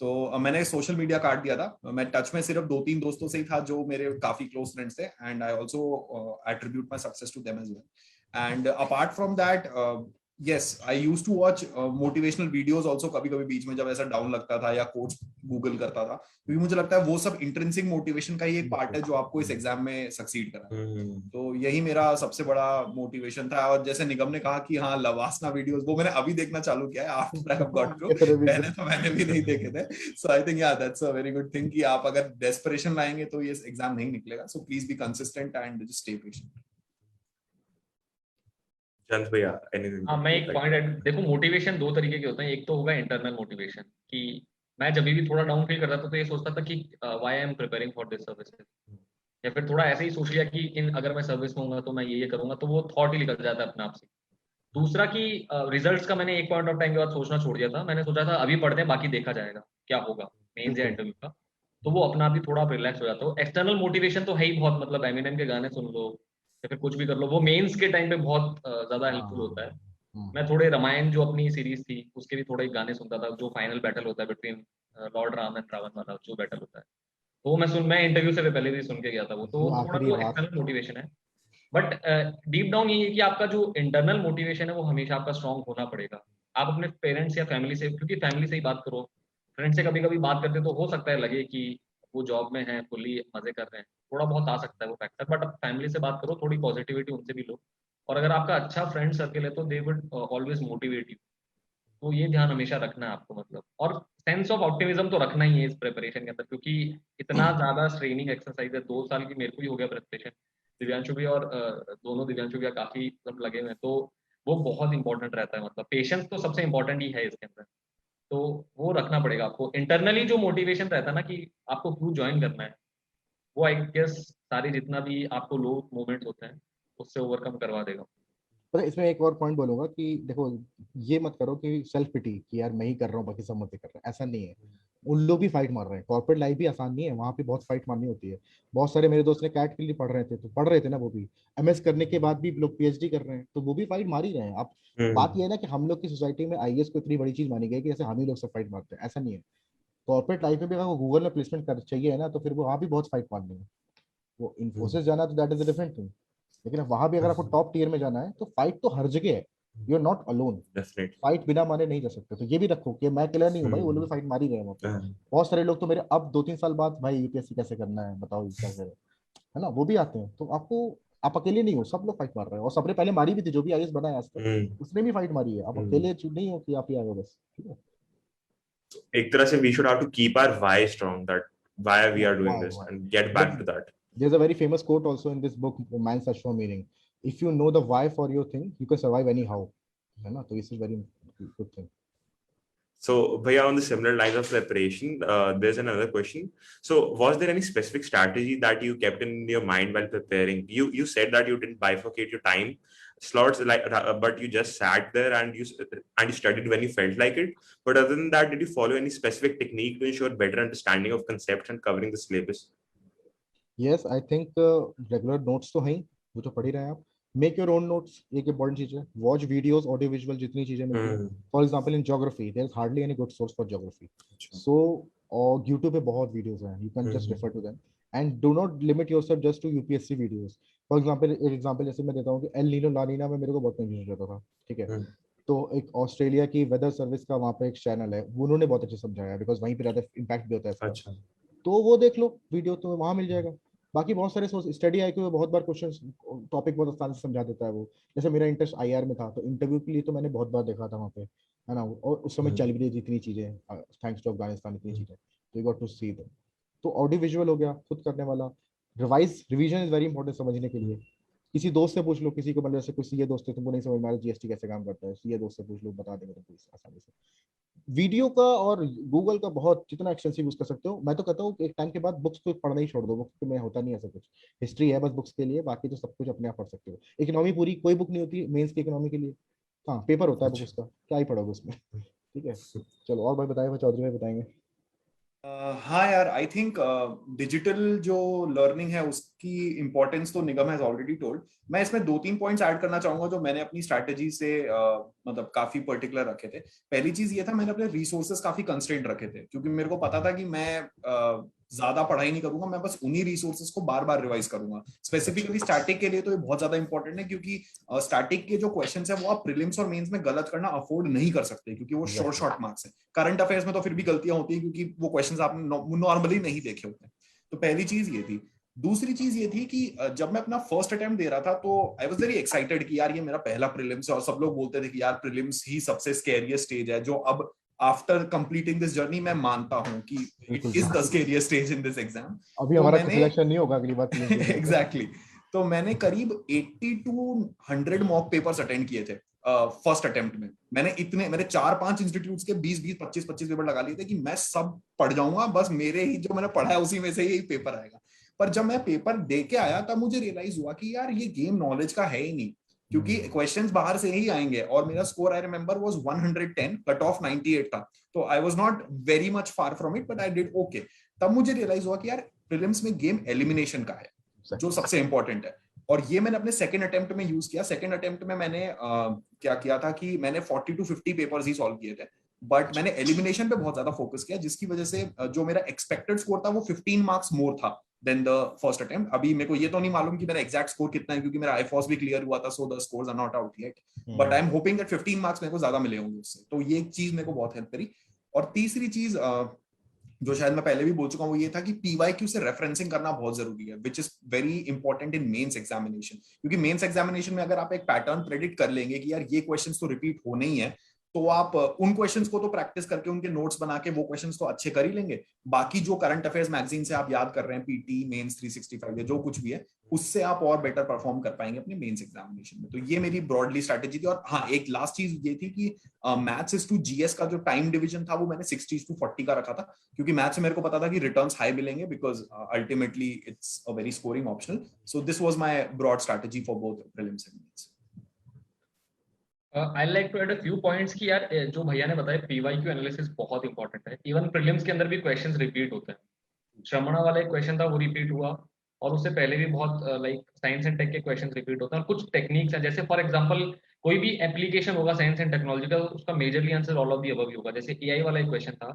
तो मैंने सोशल मीडिया काट दिया था, मैं टच में सिर्फ 2-3 दोस्तों से ही था जो मेरे काफी क्लोज फ्रेंड्स थे, and I also attribute my success to them as well. And apart from that, yes I used to watch motivational videos also, कभी कभी बीच में जब ऐसा डाउन लगता था या कोट्स गूगल करता था, क्योंकि मुझे लगता है वो सब इंट्रिंसिक मोटिवेशन का ही एक पार्ट है जो आपको इस एग्जाम में सक्सीड कराए। तो यही मेरा सबसे बड़ा मोटिवेशन था। और जैसे निगम ने कहा कि हाँ लवासना वीडियोस, वो मैंने अभी देखना चालू किया है after I have got through, पहले तो मैंने भी नहीं देखे थे। सो आई थिंक या that's a very good thing कि आप अगर डेस्परेशन लाएंगे तो ये एग्जाम नहीं निकलेगा। So please be consistent and just stay patient. Chand भैया, anything हाँ, that मैं you एक would like point to? Add, देखो मोटिवेशन दो तरीके के होते हैं। एक तो होगा इंटरनल मोटिवेशन, कि मैं जब भी थोड़ा डाउन फील करता था तो ये सोचता था कि why I am preparing for this service, या फिर थोड़ा ऐसे ही सोच लिया कि इन अगर मैं सर्विस में होऊंगा तो मैं ये करूंगा, तो वो थॉट ही निकल जाता है अपने आप से। दूसरा कि रिजल्ट्स का मैंने एक पॉइंट ऑफ टाइम के बाद सोचना छोड़ दिया था। मैंने सोचा था अभी पढ़ते हैं, बाकी देखा जाएगा क्या होगा मेंस या बिल्कुल। इंटरव्यू का। तो वो अपना आप ही थोड़ा रिलैक्स हो जाता हो। एक्सटर्नल मोटिवेशन तो है ही बहुत, मतलब एमिनेम के गाने सुन लो या फिर कुछ भी कर लो, वो मेंस के टाइम पे बहुत ज्यादा हेल्पफुल हाँ। होता है। मैं थोड़े रामायण जो अपनी सीरीज थी उसके भी थोड़े गाने सुनता था, जो फाइनल बैटल होता है between lord Ram and Ravan वाला जो बैटल होता है, तो वो मैं इंटरव्यू से पहले भी सुन के गया था। वो तो जो थोड़ा आखिरी तो रात। एक्सटर्नल मोटिवेशन है। बट डीप डाउन ये है कि आपका जो इंटरनल मोटिवेशन है वो हमेशा आपका स्ट्रांग होना पड़ेगा। आप अपने पेरेंट्स या फैमिली से, क्योंकि फैमिली से ही बात करो, फ्रेंड से कभी कभी बात करते तो हो सकता है लगे कि वो जॉब में है, फुल्ली मजे कर रहे हैं, थोड़ा बहुत आ सकता है वो फैक्टर। बट अब फैमिली से बात करो, थोड़ी पॉजिटिविटी उनसे भी लो, और अगर आपका अच्छा फ्रेंड सर्किल है तो they would always motivate you. तो ये ध्यान हमेशा रखना है आपको, मतलब, और सेंस ऑफ ऑप्टिमिज्म तो रखना ही है इस प्रिपरेशन के अंदर, क्योंकि इतना ज्यादा स्ट्रेनिंग एक्सरसाइज है। 2 साल की मेरे को ही हो गया प्रिपरेशन, दिव्यांशु भी, और दोनों दिव्यांशु भी काफी मतलब लगे हुए हैं, तो वो बहुत इंपॉर्टेंट रहता है। मतलब पेशेंस तो सबसे इंपॉर्टेंट ही है इसके अंदर। तो वो रखना पड़ेगा आपको। इंटरनली जो मोटिवेशन रहता है ना कि आपको क्यों ज्वाइन करना है, वो आई गेस सारे जितना भी आपको लो मोमेंट्स होते हैं उससे ओवरकम करवा देगा। पता है, इसमें एक और पॉइंट बोलूंगा कि देखो, ये मत करो कि सेल्फ पिटी कि यार मैं ही कर रहा हूँ बाकी सब मत कर रहे हैं, ऐसा नहीं है। उन लोग भी फाइट मार रहे हैं, कॉर्पोरेट लाइफ भी आसान नहीं है, वहां पे बहुत फाइट मारनी होती है। बहुत सारे मेरे दोस्त ने कैट के लिए पढ़ रहे थे, तो पढ़ रहे थे ना वो भी, एमएस करने के बाद भी लोग पीएचडी कर रहे हैं, तो वो भी फाइट मार ही रहे हैं। अब बात हम्म, ये है ना कि हम लोग की सोसाइटी में आईएएस को इतनी बड़ी चीज मानी गई कि जैसे हम ही लोग सब फाइट मारते हैं, ऐसा नहीं है। कॉर्पोरेट लाइफ में भी अगर गूगल में प्लेसमेंट कर चाहिए है ना, तो फिर वो वहाँ भी बहुत फाइट मारनी है। वो इन्फोसिस जाना तो that is a different thing, लेकिन अब वहां भी अगर आपको टॉप टीयर में जाना है तो फाइट तो हर जगह है, you are not alone. definitely. Fight बिना माने नहीं जा सकते, तो ये भी रखो कि मैं अकेला नहीं हूँ भाई, वो लोग भी फाइट मार ही रहे हैं वहाँ पे। बहुत सारे लोग तो मेरे अब 2-3 साल बाद, भाई यूपीएससी कैसे करना है बताओ, क्या करें, है ना, वो भी आते हैं। तो आपको, आप अकेले नहीं हो, सब लोग फाइट मार रहे हैं, और सबने पहले मारी भी थी, जो भी आईएएस बना है आज तक हम्म, उसने भी फाइट मारी है। आप हम्म। अकेले नहीं हो कि आप ही आए हो बस, ठीक है। एक तरह से we should have to keep our why strong, that why we are doing this Why? and get back There's, to that. there's a very famous quote also in this book, Man's Search for Meaning. If you know the why for your thing, you can survive anyhow. है ना, तो this is very good thing. So, Bhaiya, on the similar lines of preparation, there's another question. So, was there any specific strategy that you kept in your mind while preparing? You said that you didn't bifurcate your time slots, but you just sat there and you studied when you felt like it. But other than that, did you follow any specific technique to ensure better understanding of concepts and covering the syllabus? Yes, I think regular notes तो हैं ही, वो तो पढ़ ही रहे हैं आप। Make your own notes, एक important चीज है। वॉच वीडियोस, ऑडियो विजुअल, जितनी चीजें मिलती हैं। Hmm, for example in geography there is hardly any good source for geography, अच्छा, सो और यूट्यूब पे बहुत वीडियोस हैं, you can just hmm, refer to them. and do not limit yourself just to UPSC videos. For example, एक example जैसे मैं देता हूँ कि एल नीनो ला नीना में मेरे को बहुत कंफ्यूजन रहता था, ठीक है। तो एक ऑस्ट्रेलिया की वेदर सर्विस का वहाँ पे एक चैनल है, उन्होंने बहुत अच्छे समझाया, बिकॉज वहीं पे ज्यादा इम्पैक्ट भी होता है इसका। अच्छा। तो वो देख लो वीडियो, तो वहां मिल जाएगा। बाकी बहुत सारे स्टडी आई क्यू बहुत बार क्वेश्चन टॉपिक बहुत आसानी से समझा देता है वो। जैसे मेरा इंटरेस्ट आईआर में था, तो इंटरव्यू के लिए तो मैंने बहुत बार देखा था वहाँ पे, है ना। और उस समय चल भी रही थी इतनी चीजें, थैंक्स टू अफगानिस्तान, इतनी चीजें, तो you got to see that. तो ऑडियो विजुअल हो गया, खुद करने वाला। रिवीजन इज वेरी इंपॉर्टेंट समझने के लिए। किसी दोस्त से पूछ लो, किसी को, मतलब जैसे कोई सीए दोस्त है, तुमको नहीं समझ में आ रहा जीएसटी कैसे काम करता है, सीए दोस्त से पूछ लो, बता देंगे तुमको आसानी से। वीडियो का और गूगल का बहुत जितना एक्सटेंसिव यूज कर सकते हो। मैं तो कहता हूँ एक टाइम के बाद बुक्स को पढ़ना ही छोड़ दो, बुक्स में होता नहीं ऐसा कुछ। हिस्ट्री है बस बुक्स के लिए, बाकी तो सब कुछ अपने आप पढ़ सकते हो। इकोनॉमी पूरी कोई बुक नहीं होती मेंस की इकोनॉमी के लिए, हाँ पेपर होता है बुक उसका, क्या ही पढ़ोगे उसमें। ठीक है, चलो और भाई बताएंगे, चौधरी भाई बताएंगे। हाँ यार, आई थिंक डिजिटल जो लर्निंग है उसकी इंपॉर्टेंस तो निगम हैज ऑलरेडी टोल्ड। मैं इसमें 2-3 पॉइंट्स ऐड करना चाहूंगा जो मैंने अपनी स्ट्रैटेजी से मतलब काफी पर्टिकुलर रखे थे। पहली चीज ये था, मैंने अपने रिसोर्सेज काफी कंस्ट्रेंट रखे थे, क्योंकि मेरे को पता था कि मैं ज्यादा पढ़ाई नहीं करूंगा, मैं बस उन्हीं रिसोर्सेज को बार बार रिवाइज करूंगा। स्पेसिफिकली स्टैटिक के लिए तो ये बहुत ज्यादा इंपॉर्टेंट है, क्योंकि स्टैटिक के जो क्वेश्चंस है वो आप प्रीलिम्स और मेंस में गलत करना अफोर्ड नहीं कर सकते, क्योंकि वो शॉर्ट शॉर्ट मार्क्स है। करंट अफेयर्स में तो फिर भी गलतियां होती है, क्योंकि वो क्वेश्चंस आपने नॉर्मली नहीं देखे होते। तो पहली चीज ये थी। दूसरी चीज ये थी कि जब मैं अपना फर्स्ट अटेम्प्ट दे रहा था, तो आई वाज वेरी एक्साइटेड कि यार ये मेरा पहला प्रीलिम्स है, और सब लोग बोलते थे कि यार प्रीलिम्स ही सबसे स्कैरियस्ट स्टेज है, जो अब आफ्टर कंप्लीटिंग दिस जर्नी मैं मानता हूं कि it is the scariest stage in this exam. अभी तो हमारा मैंने सिलेक्शन नहीं होगा अगली बार prelims के लिए। एग्जैक्टली तो मैंने करीब 80 to 100 मॉक पेपर्स अटेंड किए थे फर्स्ट अटेम्प्ट में। मेरे 4-5 इंस्टीट्यूट्स के 20-20 25-25 पेपर लगा लिए थे कि मैं सब पढ़ जाऊंगा, बस मेरे ही जो मैंने पढ़ा है उसी में से ही पेपर आएगा। पर जब मैं पेपर दे के आया, तब मुझे रियलाइज हुआ कि यार ये गेम नॉलेज का है ही नहीं, क्योंकि क्वेश्चंस बाहर से ही आएंगे। और मेरा score I remember was 110, cut off 98 था, तो I was not very much far from it, but I did okay. तब मुझे रियलाइज हुआ कि यार प्रीलिम्स में गेम एलिमिनेशन का है, जो सबसे इंपॉर्टेंट है। और ये मैंने अपने सेकंड अटेम्प्ट में यूज किया। सेकंड अटेम्प्ट में मैंने क्या किया था कि मैंने 40 to 50 पेपर्स ही सॉल्व किए थे, बट मैंने एलिमिनेशन पे बहुत ज्यादा फोकस किया, जिसकी वजह से जो मेरा एक्सपेक्टेड स्कोर था वो 15 मार्क्स मोर था देन द फर्स्ट अटेम्प्ट। अभी मेरे को ये तो नहीं मालूम कि मेरा एग्जैक्ट स्कोर कितना है, क्योंकि मेरा आईफॉस भी क्लियर हुआ था, so the scores are not out yet, but I am hoping that 15 marks मेरे को ज्यादा मिले होंगे उससे। तो ये चीज मेरे को बहुत हेल्प करी। और तीसरी चीज जो शायद मैं पहले भी बोल चुका हूँ, वो ये था कि पीवाईक्यू से रेफरेंसिंग करना बहुत जरूरी है, which is very important in mains examination. क्योंकि मेंस एग्जामिनेशन में अगर आप एक पैटर्न प्रेडिक्ट कर लेंगे कि यार ये क्वेश्चंस तो रिपीट होने ही है, तो आप उन क्वेश्चंस को तो प्रैक्टिस करके उनके नोट्स बना के वो क्वेश्चंस तो अच्छे कर ही लेंगे। बाकी जो करंट अफेयर्स मैगजीन से आप याद कर रहे हैं, पीटी मेंस 365 या जो कुछ भी है, उससे आप और बेटर परफॉर्म कर पाएंगे अपने मेंस एग्जामिनेशन में। तो ये मेरी ब्रॉडली स्ट्रैटेजी थी। और हाँ, एक लास्ट चीज ये थी कि मैथ्स इज टू जीएस का जो टाइम डिवीजन था वो मैंने 60:40 का रखा था, क्योंकि मैथ्स में मेरे को पता था कि रिटर्न्स हाई मिलेंगे, because ultimately it's a very scoring optional. So this was my broad strategy for both prelims and mains. I like to add a few points कि यार जो भैया ने बताया पीवाईक्यू एनालिसिस बहुत इंपॉर्टेंट है। इवन प्रीलिम्स के अंदर भी क्वेश्चंस रिपीट होते हैं। श्रमणा वाला एक क्वेश्चन था वो रिपीट हुआ, और उससे पहले भी बहुत लाइक साइंस एंड टेक के क्वेश्चंस रिपीट होते हैं। और कुछ टेक्निक्स हैं, जैसे फॉर एग्जांपल कोई भी एप्लीकेशन होगा साइंस एंड टेक्नोलॉजी का, उसका majorly answer all of the above ही होगा। जैसे एआई वाला एक क्वेश्चन था,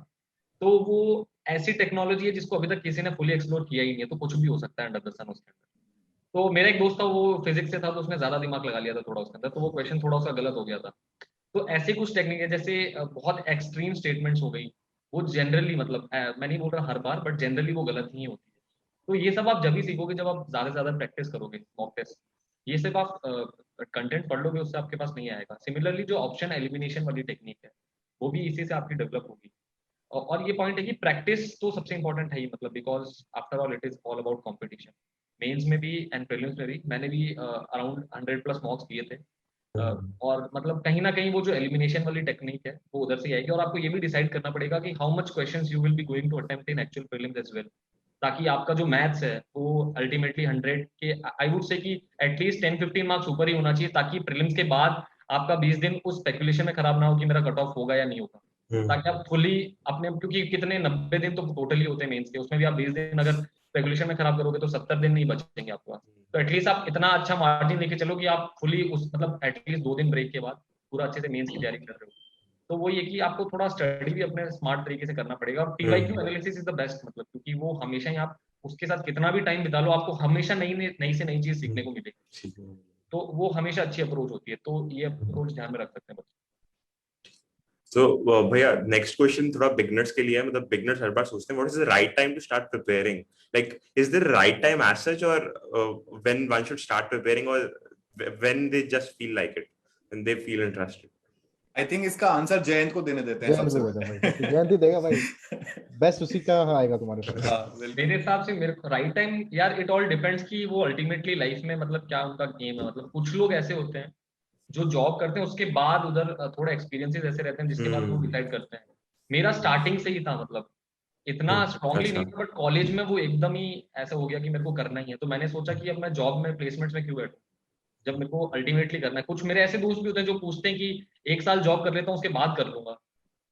तो वो ऐसी टेक्नोलॉजी है जिसको अभी तक किसी ने फुली एक्सप्लोर किया ही नहीं है, तो कुछ भी हो सकता है अंडर द सन उसके अंदर। तो मेरा एक दोस्त था, वो फिजिक्स से था, तो उसने ज्यादा दिमाग लगा लिया था थोड़ा उसके अंदर, तो वो क्वेश्चन थोड़ा सा गलत हो गया था। तो ऐसे कुछ टेक्निक है, जैसे बहुत एक्सट्रीम स्टेटमेंट्स हो गई, वो जनरली मतलब मैं नहीं बोल रहा हर बार, बट जनरली वो गलत ही होती है। तो ये सब आप जब ही सीखोगे जब आप ज्यादा से ज्यादा प्रैक्टिस करोगे मॉक टेस्ट। ये सिर्फ आप कंटेंट पढ़ लोगे उससे आपके पास नहीं आएगा। सिमिलरली जो ऑप्शन एलिमिनेशन वाली टेक्निक है, वो भी इसी से आपकी डेवलप होगी। और ये पॉइंट है कि प्रैक्टिस तो सबसे इंपॉर्टेंट है ही, मतलब because after all it is all about competition. Mains में भी एंड प्रीलिम्स में भी मैंने भी अराउंड 100+ मॉक्स दिए थे। और मतलब कहीं ना कहीं वो जो एलिमिनेशन वाली टेक्निक है वो उधर से ही आएगी। और आपको ये भी डिसाइड करना पड़ेगा कि how much questions you will be going to attempt in actual prelims as well, ताकि आपका जो मैथ्स है वो अल्टीमेटली 100 के आई वुड से कि एटलीस्ट 10-15 मार्क्स ऊपर ही होना चाहिए, ताकि प्रीलिम्स के बाद आपका 20 दिन उस स्पेकुलेशन में खराब ना हो कि मेरा कट ऑफ होगा या नहीं होगा। ताकि आप फुली अपने, क्योंकि कितने 90 दिन तो टोटली होते हैं मेंस के, उसमें भी आप 20 दिन अगर स्पेकुलेशन में खराब करोगे तो 70 दिन नहीं बचेंगे आपके पास। तो एटलीस्ट आप इतना अच्छा मार्जिन लेके चलो कि आप फुली उस मतलब एटलीस्ट 2 दिन ब्रेक के बाद पूरा अच्छे से मेंस की तैयारी कर रहे हो। तो वो ये कि आपको थोड़ा स्टडी भी अपने स्मार्ट तरीके से करना पड़ेगा। और PYQ analysis is the best, मतलब क्योंकि वो हमेशा ही आप उसके साथ कितना भी टाइम बिता लो, आपको हमेशा नई से नई चीज सीखने को मिलेगी। तो वो हमेशा अच्छी अप्रोच होती है, तो ये अप्रोच ध्यान में रख सकते हैं बच्चे। तो भैया नेक्स्ट क्वेश्चन थोड़ा बिगनर्स के लिए है, मतलब बिगनर्स हर बार सोचते हैं what is the right time to start preparing, like is there right time as such, और when one should start preparing, और when they just feel like it, when they feel interested. I think इसका answer Jayant को देने देते हैं जयंत सबसे को देते हैं भाई, पहले। जयंत ही देगा भाई, बेस्ट उसी का आएगा तुम्हारे पास। हाँ, बिल्कुल। मेरे हिसाब से मेरे राइट टाइम यार, इट ऑल डिपेंड्स कि वो अल्टीमेटली लाइफ में मतलब क्या उनका गेम है। मतलब कुछ लोग ऐसे होते हैं जो जॉब करते हैं उसके बाद उधर थोड़ा एक्सपीरियंसेस ऐसे रहते हैं जिसके बाद वो डिसाइड करते हैं। मेरा स्टार्टिंग से ही था, मतलब इतना स्ट्रांगली अच्छा। नहीं था, बट कॉलेज में वो एकदम ही ऐसा हो गया कि मेरे को करना ही है। तो मैंने सोचा कि अब मैं जॉब में प्लेसमेंट्स में क्यों बैठूं, जब मेरे को अल्टीमेटली करना है। कुछ मेरे ऐसे दोस्त भी होते हैं जो पूछते हैं कि 1 साल जॉब कर लेता हूँ उसके बाद कर लूंगा,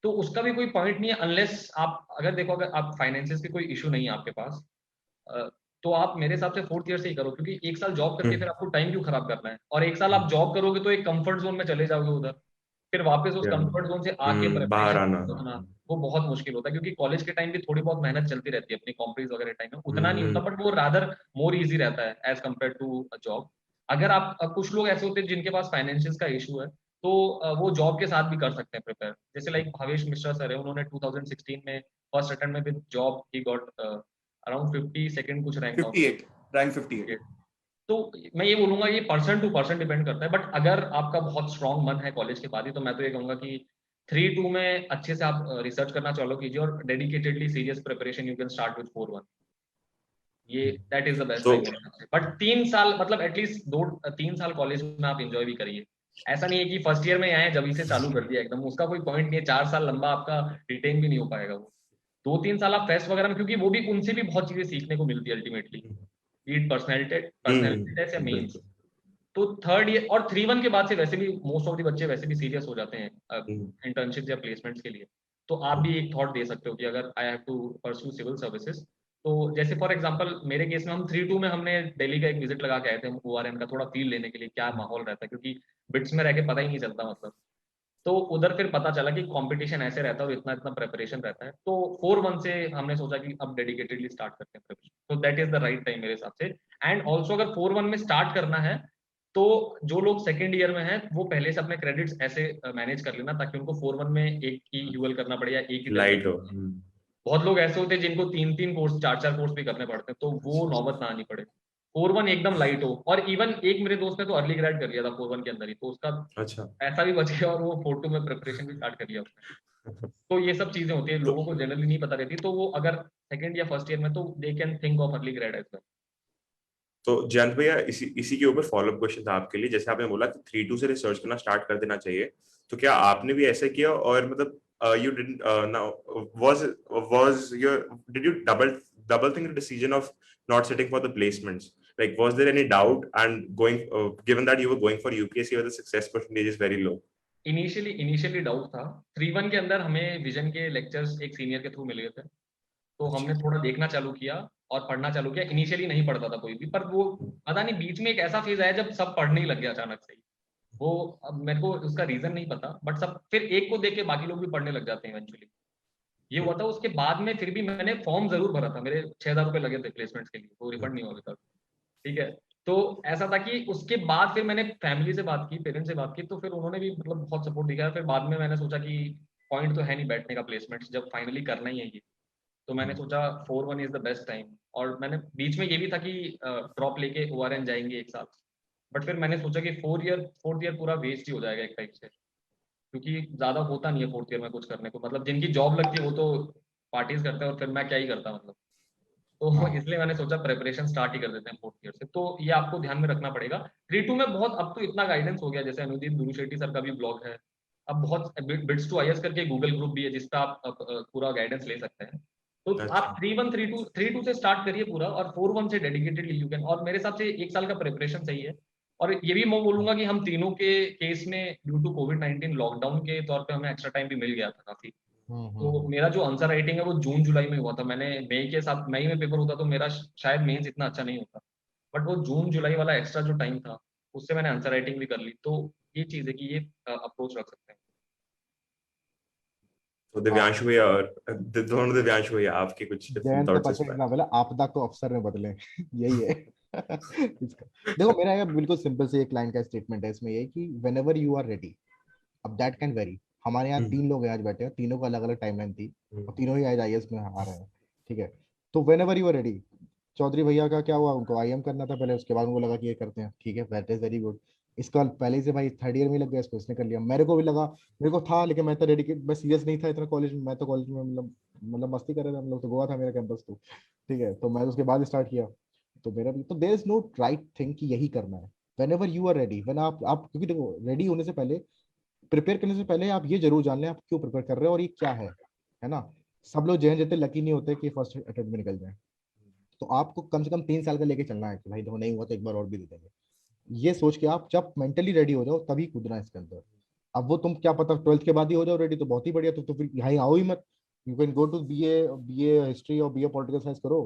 तो उसका भी कोई पॉइंट नहीं है। अनलेस आप अगर देखो, अगर आप फाइनेंसिस की कोई इशू नहीं है आपके पास, अ, तो आप मेरे हिसाब से 4th ईयर से ही करो, क्योंकि 1 साल जॉब करके फिर आपको टाइम क्यों खराब करना है। और 1 साल आप जॉब करोगे तो एक कंफर्ट जोन में चले जाओगे उधर, फिर वापस उस कंफर्ट जोन से आके बाहर प्रिपरेशन आना। करना वो बहुत मुश्किल होता है। क्योंकि कॉलेज के टाइम भी थोड़ी बहुत मेहनत चलती रहती है, अपनी कॉम्प्रीज वगैरह टाइम में उतना नहीं होता, बट वो रादर मोर इजी रहता है एज कम्पेयर टू जॉब। अगर आप कुछ लोग ऐसे होते हैं जिनके पास फाइनेंशियल का इशू है, तो वो जॉब के साथ भी कर सकते हैं प्रिपेयर। जैसे लाइक भावेश मिश्रा सर है, उन्होंने 2016 में फर्स्ट अटेम्प्ट में with job he got around 52nd कुछ रैंक था 58, रैंक 58। उसका। तो मैं ये बोलूंगा ये पर्सन टू पर्सन डिपेंड करता है, बट अगर आपका बहुत स्ट्रांग मन है कॉलेज के बाद ही, तो मैं तो ये कहूंगा कि 3-2 में अच्छे से आप रिसर्च करना चालू कीजिए, और dedicatedly serious preparation you can start with 4-1। ये दैट इज द बेस्ट तो टाइम मेरे हिसाब से। बट 3 साल मतलब एटलीस्ट 2-3 साल कॉलेज में आप एंजॉय भी करिए। ऐसा नहीं है कि फर्स्ट ईयर में आए जब इसे चालू कर दिया एकदम, उसका कोई पॉइंट नहीं है। 4 साल लंबा आपका रिटेन भी नहीं हो पाएगा वो। 2-3 साल आप फेस्ट वगैरह में, क्योंकि वो भी उनसे भी बहुत चीजें सीखने को मिलती है ultimately, be it personality personality test या मेंस। बिल्कुल। तो 3rd ईयर और 3-1 के बाद से वैसे भी मोस्ट ऑफ द बच्चे वैसे भी सीरियस हो जाते हैं हम्म, इंटर्नशिप या प्लेसमेंट्स के लिए। तो आप भी एक थॉट दे सकते हो कि अगर I have to pursue civil services, तो जैसे फॉर एग्जांपल मेरे केस में हम 3-2 में हमने दिल्ली का एक विजिट लगा के आए थे, ORM का थोड़ा फील लेने के लिए क्या माहौल रहता है, क्योंकि बिट्स में रह के पता ही नहीं चलता मतलब। तो उधर फिर पता चला कि कंपटीशन ऐसे रहता है और इतना इतना प्रिपरेशन रहता है। तो 4-1 से हमने सोचा कि अब डेडिकेटेडली स्टार्ट करते हैं प्रिपरेशन, तो that is the right time मेरे हिसाब से। एंड ऑल्सो अगर 4-1 में स्टार्ट करना है, तो जो लोग सेकेंड ईयर में हैं वो पहले से अपने क्रेडिट्स ऐसे मैनेज कर लेना, ताकि उनको 4-1 में एक ही यूएल करना पड़े या एक ही लाइट हो। टेस्ट। बहुत लोग ऐसे होते हैं जिनको 3-3 कोर्स 4-4 कोर्स भी करने पड़ते हैं, तो वो नौबत ना आनी पड़े। 4-1 एकदम लाइट हो। और इवन एक मेरे दोस्त ने तो अर्ली ग्रेड कर लिया था 4-1 के अंदर ही, तो उसका अच्छा। पैसा भी बच गया और वो 4-2 में प्रिपरेशन भी स्टार्ट कर लिया उसने। तो ये सब चीजें होती है, तो लोगों को जनरली नहीं पता रहती, तो वो अगर सेकंड या फर्स्ट ईयर में, तो they can think of early grade as well. तो जयंत भैया, इसी इसी के ऊपर फॉलोअप क्वेश्चन था आपके लिए। जैसे आपने बोला कि 3-2 से रिसर्च करना स्टार्ट कर देना चाहिए, तो क्या आपने भी ऐसा किया, और मतलब you didn't now was your did U double think the decision of not sitting for the placements, like was there any doubt, and going given that you were going for UPSC where the success percentage is very low? Initially doubt था। 3-1 के अंदर हमें vision के lectures एक senior के through मिल गए थे, तो हमने थोड़ा देखना चालू किया और पढ़ना चालू किया। इनिशियली नहीं पढ़ता था कोई भी, पर वो पता नहीं बीच में एक ऐसा फेज आया जब सब पढ़ने ही लग गया अचानक से ही। वो अब मेरे को उसका रीजन नहीं पता, बट सब फिर एक को देख के बाकी लोग भी पढ़ने लग जाते हैं इवेंचुअली। ये हुआ था। उसके बाद में फिर भी मैंने फॉर्म जरूर भरा था, मेरे 6,000 रुपए लगे थे प्लेसमेंट्स के लिए, वो रिफंड नहीं हुआ था। ठीक है। तो ऐसा था कि उसके बाद फिर मैंने फैमिली से बात की, पेरेंट्स से बात की, तो फिर उन्होंने भी मतलब बहुत सपोर्ट दिखाया। फिर बाद में मैंने सोचा कि पॉइंट तो है नहीं बैठने का प्लेसमेंट, जब फाइनली करना ही है ये, तो मैंने सोचा 4-1 इज द बेस्ट टाइम। और मैंने बीच में ये भी था कि ड्रॉप लेके ORN जाएंगे 1 साल, बट फिर मैंने सोचा कि 4th ईयर पूरा वेस्ट ही हो जाएगा एक टाइप से, क्योंकि ज्यादा होता नहीं है 4th ईयर में कुछ करने को। मतलब जिनकी जॉब लगती है वो तो पार्टीज करते हैं, और फिर मैं क्या ही करता मतलब। तो हाँ इसलिए मैंने सोचा प्रिपरेशन स्टार्ट ही कर देते हैं 4th ईयर से। तो ये आपको ध्यान में रखना पड़ेगा। 3-2 में बहुत अब तो इतना गाइडेंस हो गया, जैसे अनुदीप दुरुशेट्टी सर का भी ब्लॉग है। अब बहुत बिट्स टू आईएएस करके गूगल ग्रुप भी है जिसका आप पूरा गाइडेंस ले सकते हैं। तो आप अच्छा। 3-1 3-2 से स्टार्ट करिए पूरा, और 4-1 से डेडिकेटेडली यू कैन। और मेरे हिसाब से 1 साल का प्रिपरेशन सही है। और ये भी मैं बोलूंगा कि हम तीनों के केस में ड्यू टू कोविड-19 लॉकडाउन के तौर पे हमें एक्स्ट्रा टाइम भी मिल गया था काफी। तो हम्म। मेरा जो आंसर राइटिंग है वो जून जुलाई में हुआ था। मैंने मई के साथ, मई में पेपर होता तो मेरा शायद मेंस इतना अच्छा नहीं होता, बट वो जून जुलाई वाला एक्स्ट्रा जो टाइम था उससे मैंने आंसर राइटिंग भी कर ली। तो ये चीज है कि ये अप्रोच रख सकते हैं। तो दिव्यांशु भैया और दोनों दिव्यांशु भैया आपके कुछ डिफरेंट जयंत का थॉट्स इस परफेक्ट पर? एग्जाम्पल है, आपदा को अवसर में बदलें। यही है। इसका देखो, मेरा ये बिल्कुल सिंपल से एक लाइन का स्टेटमेंट है इसमें, ये कि whenever you are ready. अब दैट कैन वेरी। हमारे यहाँ 3 लोग हैं आज बैठे हैं, तीनों को अलग अलग टाइमलाइन थी, और तीनों ही आज आईएएस में आ रहे हैं। ठीक है, तो whenever you are ready. Chaudhary भैया का क्या हुआ, उनको आईएम करना था पहले, उसके बाद उनको लगा कि ये करते हैं, ठीक है, दैट इज वेरी गुड। इसका पहले से भाई 3rd ईयर में लग गया, इसको इसने कर लिया। मेरे को भी लगा, मेरे को था, लेकिन मैं तो डेडिकेट, मैं सीरियस नहीं था इतना कॉलेज में। मैं तो कॉलेज में मतलब मस्ती कर रहे थे हम लोग, तो गोवा था मेरा कैंपस तो। ठीक है, तो मैं उसके बाद स्टार्ट किया। तो मेरा भी तो there is no right thing कि यही करना है। Whenever you are ready, when आप क्योंकि देखो, रेडी होने से पहले, प्रिपेयर करने से पहले आप ये जरूर जान लें आप क्यों प्रिपेयर कर रहे हो और ये क्या है ना। सब लोग जहन जितने लकी नहीं होते कि फर्स्ट अटेम्प्ट में निकल जाए। तो आपको कम से कम 3 साल का लेके चलना है कि भाई देखो नहीं हुआ तो एक बार और भी दे देंगे। ये सोच के आप जब मेंटली रेडी हो जाओ तभी कूदना है इसके अंदर। अब वो तुम क्या पता 12th के बाद ही हो जाओ रेडी, तो बहुत ही बढ़िया। तो फिर यहाँ आओ ही मत। You can go to BA history और बीए पॉलिटिकल साइंस करो,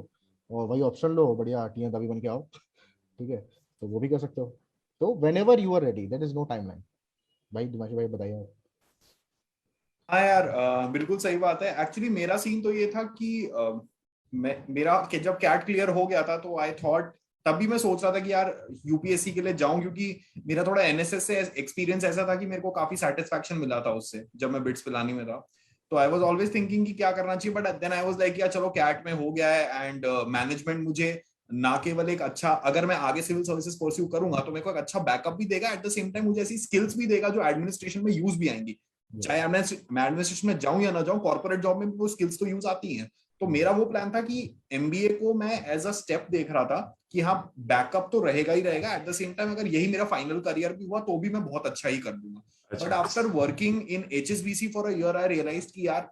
और वही ऑप्शन लो, बढ़िया टीएन तभी बन के आओ। ठीक है, तो वो भी कर सकते हो। तो whenever you are ready, there is no timeline. भाई दिमागी भाई बताइए आप। हाँ यार, बिल्कुल सही बात है। एक्चुअली मेरा सीन तो ये था कि मेरा जब कैट क्लियर हो गया था तो आई थॉट, तब भी मैं सोच रहा था कि यार यूपीएससी के लिए जाऊं, क्योंकि मेरा थोड़ा एनएसएस से एक्सपीरियंस ऐसा था कि मेरे को काफी सेटिस्फैक्शन मिला था उससे जब मैं बिट्स पिलानी में था। तो आई वाज ऑलवेज थिंकिंग कि क्या करना चाहिए, but then I was like यार चलो कैट में हो गया है, एंड मैनेजमेंट मुझे ना केवल एक अच्छा, अगर मैं आगे सिविल सर्विसेज परस्यू करूंगा तो मेरे को एक अच्छा बैकअप भी देगा, एट द सेम टाइम मुझे ऐसी स्किल्स भी देगा जो एडमिनिस्ट्रेशन में यूज भी आएंगी। चाहे मैं एडमिनिस्ट्रेशन में जाऊं या ना जाऊं, कॉर्पोरेट जॉब में भी वो स्किल्स तो यूज आती हैं। तो मेरा वो प्लान था कि एमबीए को मैं एज अ स्टेप देख रहा था कि हाँ बैकअप तो रहेगा ही रहेगा, एट द सेम टाइम अगर यही मेरा फाइनल करियर भी हुआ तो भी मैं बहुत अच्छा ही कर दूंगा। But after working in HSBC for a year I realized कि यार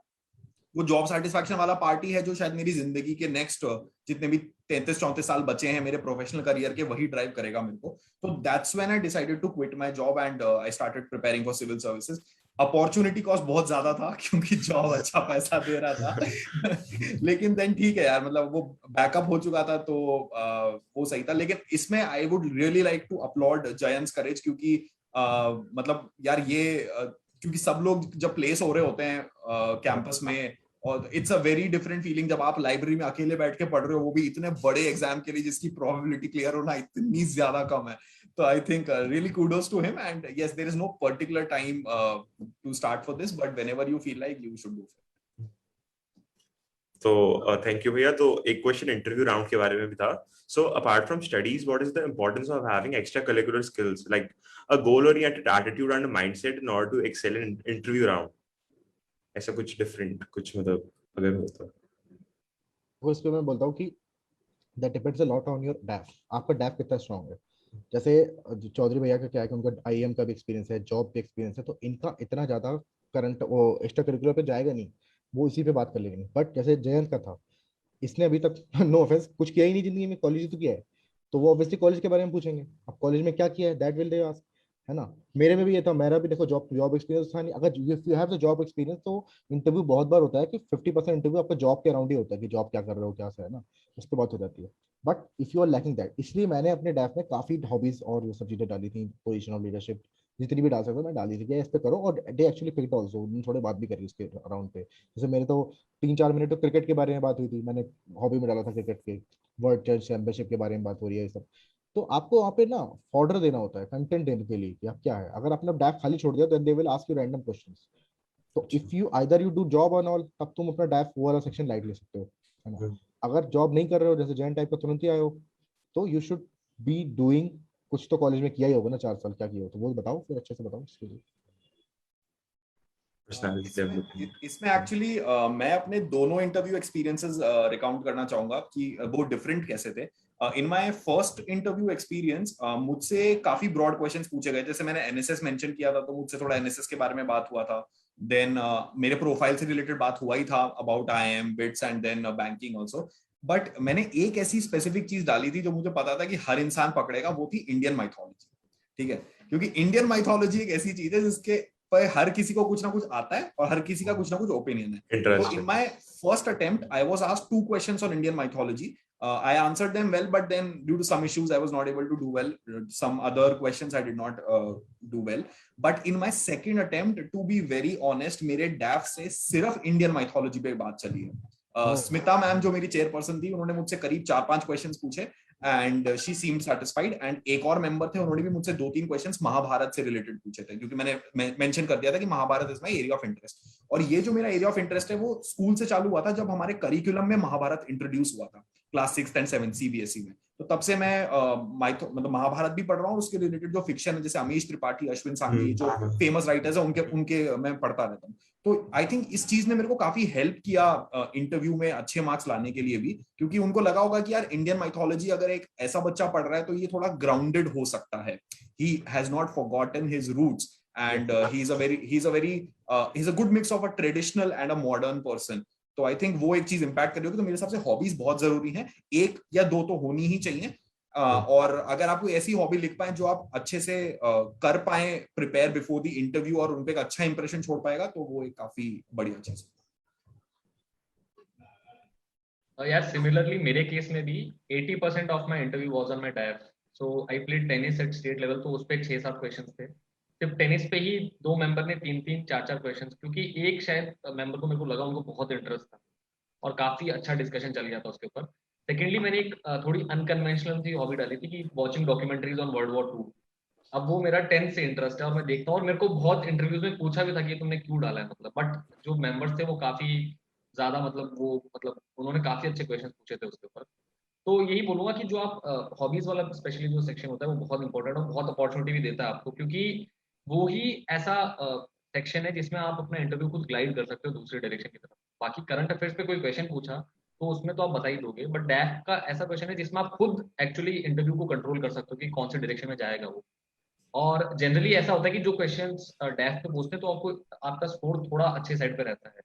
वो जॉब सेटिस्फैक्शन वाला पार्टी है जो शायद मेरी जिंदगी के नेक्स्ट जितने भी 33-34 साल बचे हैं मेरे प्रोफेशनल करियर के, वही ड्राइव करेगा मेरे को। तो that's when I decided to quit my job and I started preparing for civil services. Opportunity cost बहुत ज्यादा था क्योंकि जॉब अच्छा पैसा दे रहा था लेकिन देन ठीक है यार, मतलब वो बैकअप हो चुका था तो वो सही था। लेकिन इसमें I would really like to applaud Jayant courage, क्योंकि मतलब यार ये क्योंकि सब लोग जब प्लेस हो रहे होते हैं कैंपस में, और it's a very different feeling जब आप लाइब्रेरी में अकेले बैठ के पढ़ रहे हो, वो भी इतने बड़े एग्जाम के लिए जिसकी प्रोबेबिलिटी क्लियर होना इतनी ज्यादा कम है। तो I think really kudos to him, and yes, there is no particular time to start for this, but whenever you feel like you should do it. तो थैंक यू भैया। तो एक क्वेश्चन इंटरव्यू राउंड के बारे में भी था। So apart from studies, what is the importance of having extra curricular skills like a goal oriented attitude and mindset in order to excel in interview round? ऐसा कुछ डिफरेंट, कुछ मतलब अगर हो तो। वो इसमें मैं बोलता हूँ कि that depends a lot on your डैफ। आपका डैफ कितना स्ट्रांग है। जैसे चौधरी भैया का क्या है कि उनका आईएम का भी एक्सपीरियंस है, जॉब भी एक्सपीरियंस है, तो इनका इतना ज्यादा करंट वो एक्स्ट्रा करिकुलर पे जाएगा नहीं, वो इसी पे बात कर लेंगे। बट जैसे जयंत का था, इसने अभी तक नो ऑफेंस कुछ किया ही नहीं जिंदगी में, कॉलेज तो किया है, तो वो ऑब्वियसली कॉलेज के बारे में पूछेंगे, अब कॉलेज में क्या किया है, दैट विल दे आस्क, है ना। मेरे में भी ये था, मेरा भी देखो जॉब जॉब एक्सपीरियंस था नहीं। अगर if you have the job experience तो इंटरव्यू बहुत बार होता है कि 50% इंटरव्यू आपका जॉब के अराउंड ही होता है कि जॉब क्या कर रहे हो, क्या से, है ना, उसके बाद हो जाती है। But if you are lacking that, इसलिए मैंने अपने डैफ में काफी हॉबीज और वो सब चीजें डाली थी, पोजिशन ऑफ लीडरशिप जितनी भी डाल सकते मैं डाली थी कि इस पे करो, और दे एक्चुअली पिक्ड आल्सो, थोड़े बात भी करी उसके अराउंड पे। जैसे मेरे तो 3-4 मिनट तो क्रिकेट के बारे में बात हुई थी, मैंने हॉबी में डाला था क्रिकेट के, वर्ल्ड चैंपियनशिप के बारे में बात हो रही है, ये सब। तो आपको वहाँ पे ना ऑर्डर देना होता है कंटेंट देने के लिए कि आप क्या है। अगर आपने डैफ खाली छोड़ दिया तो they will ask you random questions. तो if you either you do job on all, तब तुम अपना डैफ वो वाला सेक्शन लाइट ले सकते हो, है ना। अगर जॉब नहीं कर रहे हो, जैसे जैन टाइप का तुरंत ही आए हो, तो यू शुड बी डूइंग कुछ तो कॉलेज में किया ही होगा ना, 4 साल क्या किया हो, तो वो बताओ फिर अच्छे से बताओ इसके लिए। इसमें एक्चुअली मैं अपने दोनों इंटरव्यू एक्सपीरियंसेस रिकाउंट करना चाहूंगा कि वो डिफरेंट कैसे थे। In my first interview experience मुझसे काफी ब्रॉड क्वेश्चंस पूछे गए। जैसे मैंने एनएसएस मेंशन किया था तो मुझसे थोड़ा एनएसएस के बारे में बात हुआ था। देन मेरे प्रोफाइल से रिलेटेड बात हुआ ही था about IIM BITS and then banking also. But मैंने एक ऐसी स्पेसिफिक चीज डाली थी जो मुझे पता था कि हर इंसान पकड़ेगा, वो थी इंडियन माइथोलॉजी। ठीक है, क्योंकि इंडियन माइथोलॉजी एक ऐसी चीज है जिसके पर हर किसी को कुछ ना कुछ आता है और हर किसी का कुछ ना कुछ ओपिनियन है। तो in my first attempt I was asked 2 questions on Indian mythology. I answered them well, but then due to some issues I was not able to do well. Some other questions I did not do well. But in my second attempt, to be very honest, मेरे डैफ से सिर्फ Indian mythology पे बात चली है. Smita ma'am जो मेरी chairperson थी, उन्होंने मुझसे करीब 4-5 क्वेश्चंस पूछे and she seemed satisfied. And एक और मेंबर थे, उन्होंने भी मुझसे 2-3 क्वेश्चंस महाभारत से रिलेटेड पूछे थे, क्योंकि मैंने मेंशन कर दिया था कि Mahabharat is my area of interest. और ये जो मेरा एरिया ऑफ इंटरेस्ट है वो स्कूल से चालू हुआ था, जब हमारे करिकुलम में महाभारत इंट्रोड्यूस हुआ था क्लास 6 एंड 7 सीबीएसई में. तो तब से मैं मतलब महाभारत भी पढ़ रहा हूँ, उसके रिलेटेड जो फिक्शन है जैसे अमीश त्रिपाठी, अश्विन सांघी, जो फेमस राइटर्स है उनके मैं पढ़ता रहता हूँ. तो आई थिंक इस चीज ने मेरे को काफी हेल्प किया इंटरव्यू में अच्छे मार्क्स लाने के लिए भी, क्योंकि उनको लगा होगा कि यार इंडियन माइथोलॉजी अगर एक ऐसा बच्चा पढ़ रहा है तो ये थोड़ा ग्राउंडेड हो सकता है. He has not forgotten his roots and he is a good mix of a traditional and a modern person. तो आई थिंक वो एक चीज इंपैक्ट कर रही होगी. तो मेरे हिसाब से हॉबीज बहुत जरूरी हैं, 1 या 2 तो होनी ही चाहिए. और अगर आप कोई ऐसी हॉबी लिख पाए जो आप अच्छे से कर पाए प्रिपेयर बिफोर द इंटरव्यू और उन पे एक अच्छा इंप्रेशन छोड़ पाएगा, तो वो एक काफी बढ़िया चीज है. यार सिमिलरली मेरे केस में भी 80% of my interview was on my DAF. So I played tennis at state level, तो उस पे 6-7 क्वेश्चंस थे. सिर्फ टेनिस पे ही 2 मेंबर ने 3-3 4-4 क्वेश्चंस, क्योंकि एक शायद मेंबर को मेरे को लगा उनको बहुत इंटरेस्ट था और काफी अच्छा डिस्कशन चल गया था उसके ऊपर. सेकेंडली मैंने एक थोड़ी अनकन्वेंशनल सी हॉबी डाली थी कि watching documentaries on world war 2. अब वो मेरा 10th से इंटरेस्ट है और मैं देखता हूँ, और मेरे को बहुत इंटरव्यूज में पूछा भी था कि तुमने क्यों डाला है, मतलब. बट जो मेंबर्स थे वो काफी ज्यादा मतलब उन्होंने काफी अच्छे क्वेश्चन पूछे थे उसके ऊपर. तो यही बोलूंगा कि जो आप हॉबीज वाला स्पेशली जो सेक्शन होता है वो बहुत इंपॉर्टेंट और बहुत अपॉर्चुनिटी भी देता है आपको, क्योंकि वो ही ऐसा सेक्शन है जिसमें आप अपना इंटरव्यू खुद ग्लाइड कर सकते हो दूसरे डायरेक्शन की तरफ. बाकी करंट अफेयर्स पे कोई क्वेश्चन पूछा तो उसमें तो आप बता ही दोगे, बट डैफ का ऐसा क्वेश्चन है जिसमें आप खुद एक्चुअली इंटरव्यू को कंट्रोल कर सकते हो कि कौन से डायरेक्शन में जाएगा वो. और जनरली ऐसा होता है कि जो क्वेश्चंस डैफ पे पूछते हैं तो आपको आपका स्कोर थोड़ा अच्छे साइड पे रहता है.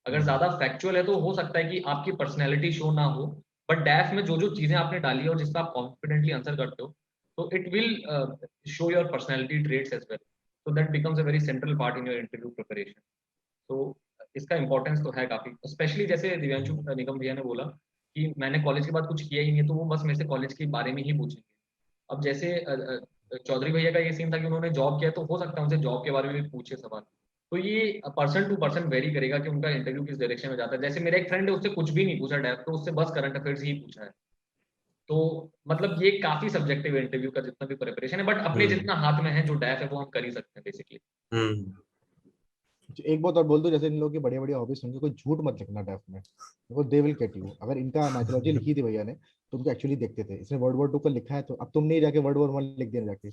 अगर ज्यादा फैक्चुअल है तो हो सकता है कि आपकी पर्सनैलिटी शो ना हो, बट डैफ में जो जो चीजें आपने डाली है और जिस पर आप कॉन्फिडेंटली आंसर करते हो, तो it will show your personality traits as well. So that becomes a very central part in your interview preparation. तो इसका इंपॉर्टेंस तो है काफी, स्पेशली जैसे दिव्यांशु निगम भैया ने बोला कि मैंने कॉलेज के बाद कुछ किया ही नहीं है, तो वो बस मेरे से कॉलेज के बारे में ही पूछेंगे. अब जैसे चौधरी भैया का ये सीन था कि उन्होंने जॉब किया, तो हो सकता है उनसे जॉब के बारे में भी पूछे सवाल. तो ये पर्सन टू पर्सन वेरी करेगा कि उनका इंटरव्यू किस डायरेक्शन में जाता है. जैसे मेरा एक फ्रेंड है, उससे कुछ भी नहीं पूछा डैप, तो उससे बस करंट अफेयर्स ही पूछा है. तो मतलब ये काफी सब्जेक्टिव है इंटरव्यू का जितना भी प्रिपरेशन है, बट अपने जितना हाथ में है जो डैप है वो हम कर ही सकते हैं बेसिकली. एक बात और बोल दो, जैसे इन लोगों की बड़ी बड़ी हॉबीज होंगी, कोई झूठ मत लिखना डेफ में, देखो दे विल गेट यू. अगर इनका माइथोलॉजी लिखी थी भैया ने तो उनको एक्चुअली देखते थे, इसने वर्ल्ड वॉर 2 का लिखा है, तो अब तुम नहीं जाके वर्ल्ड वॉर 1 लिख देना जाके,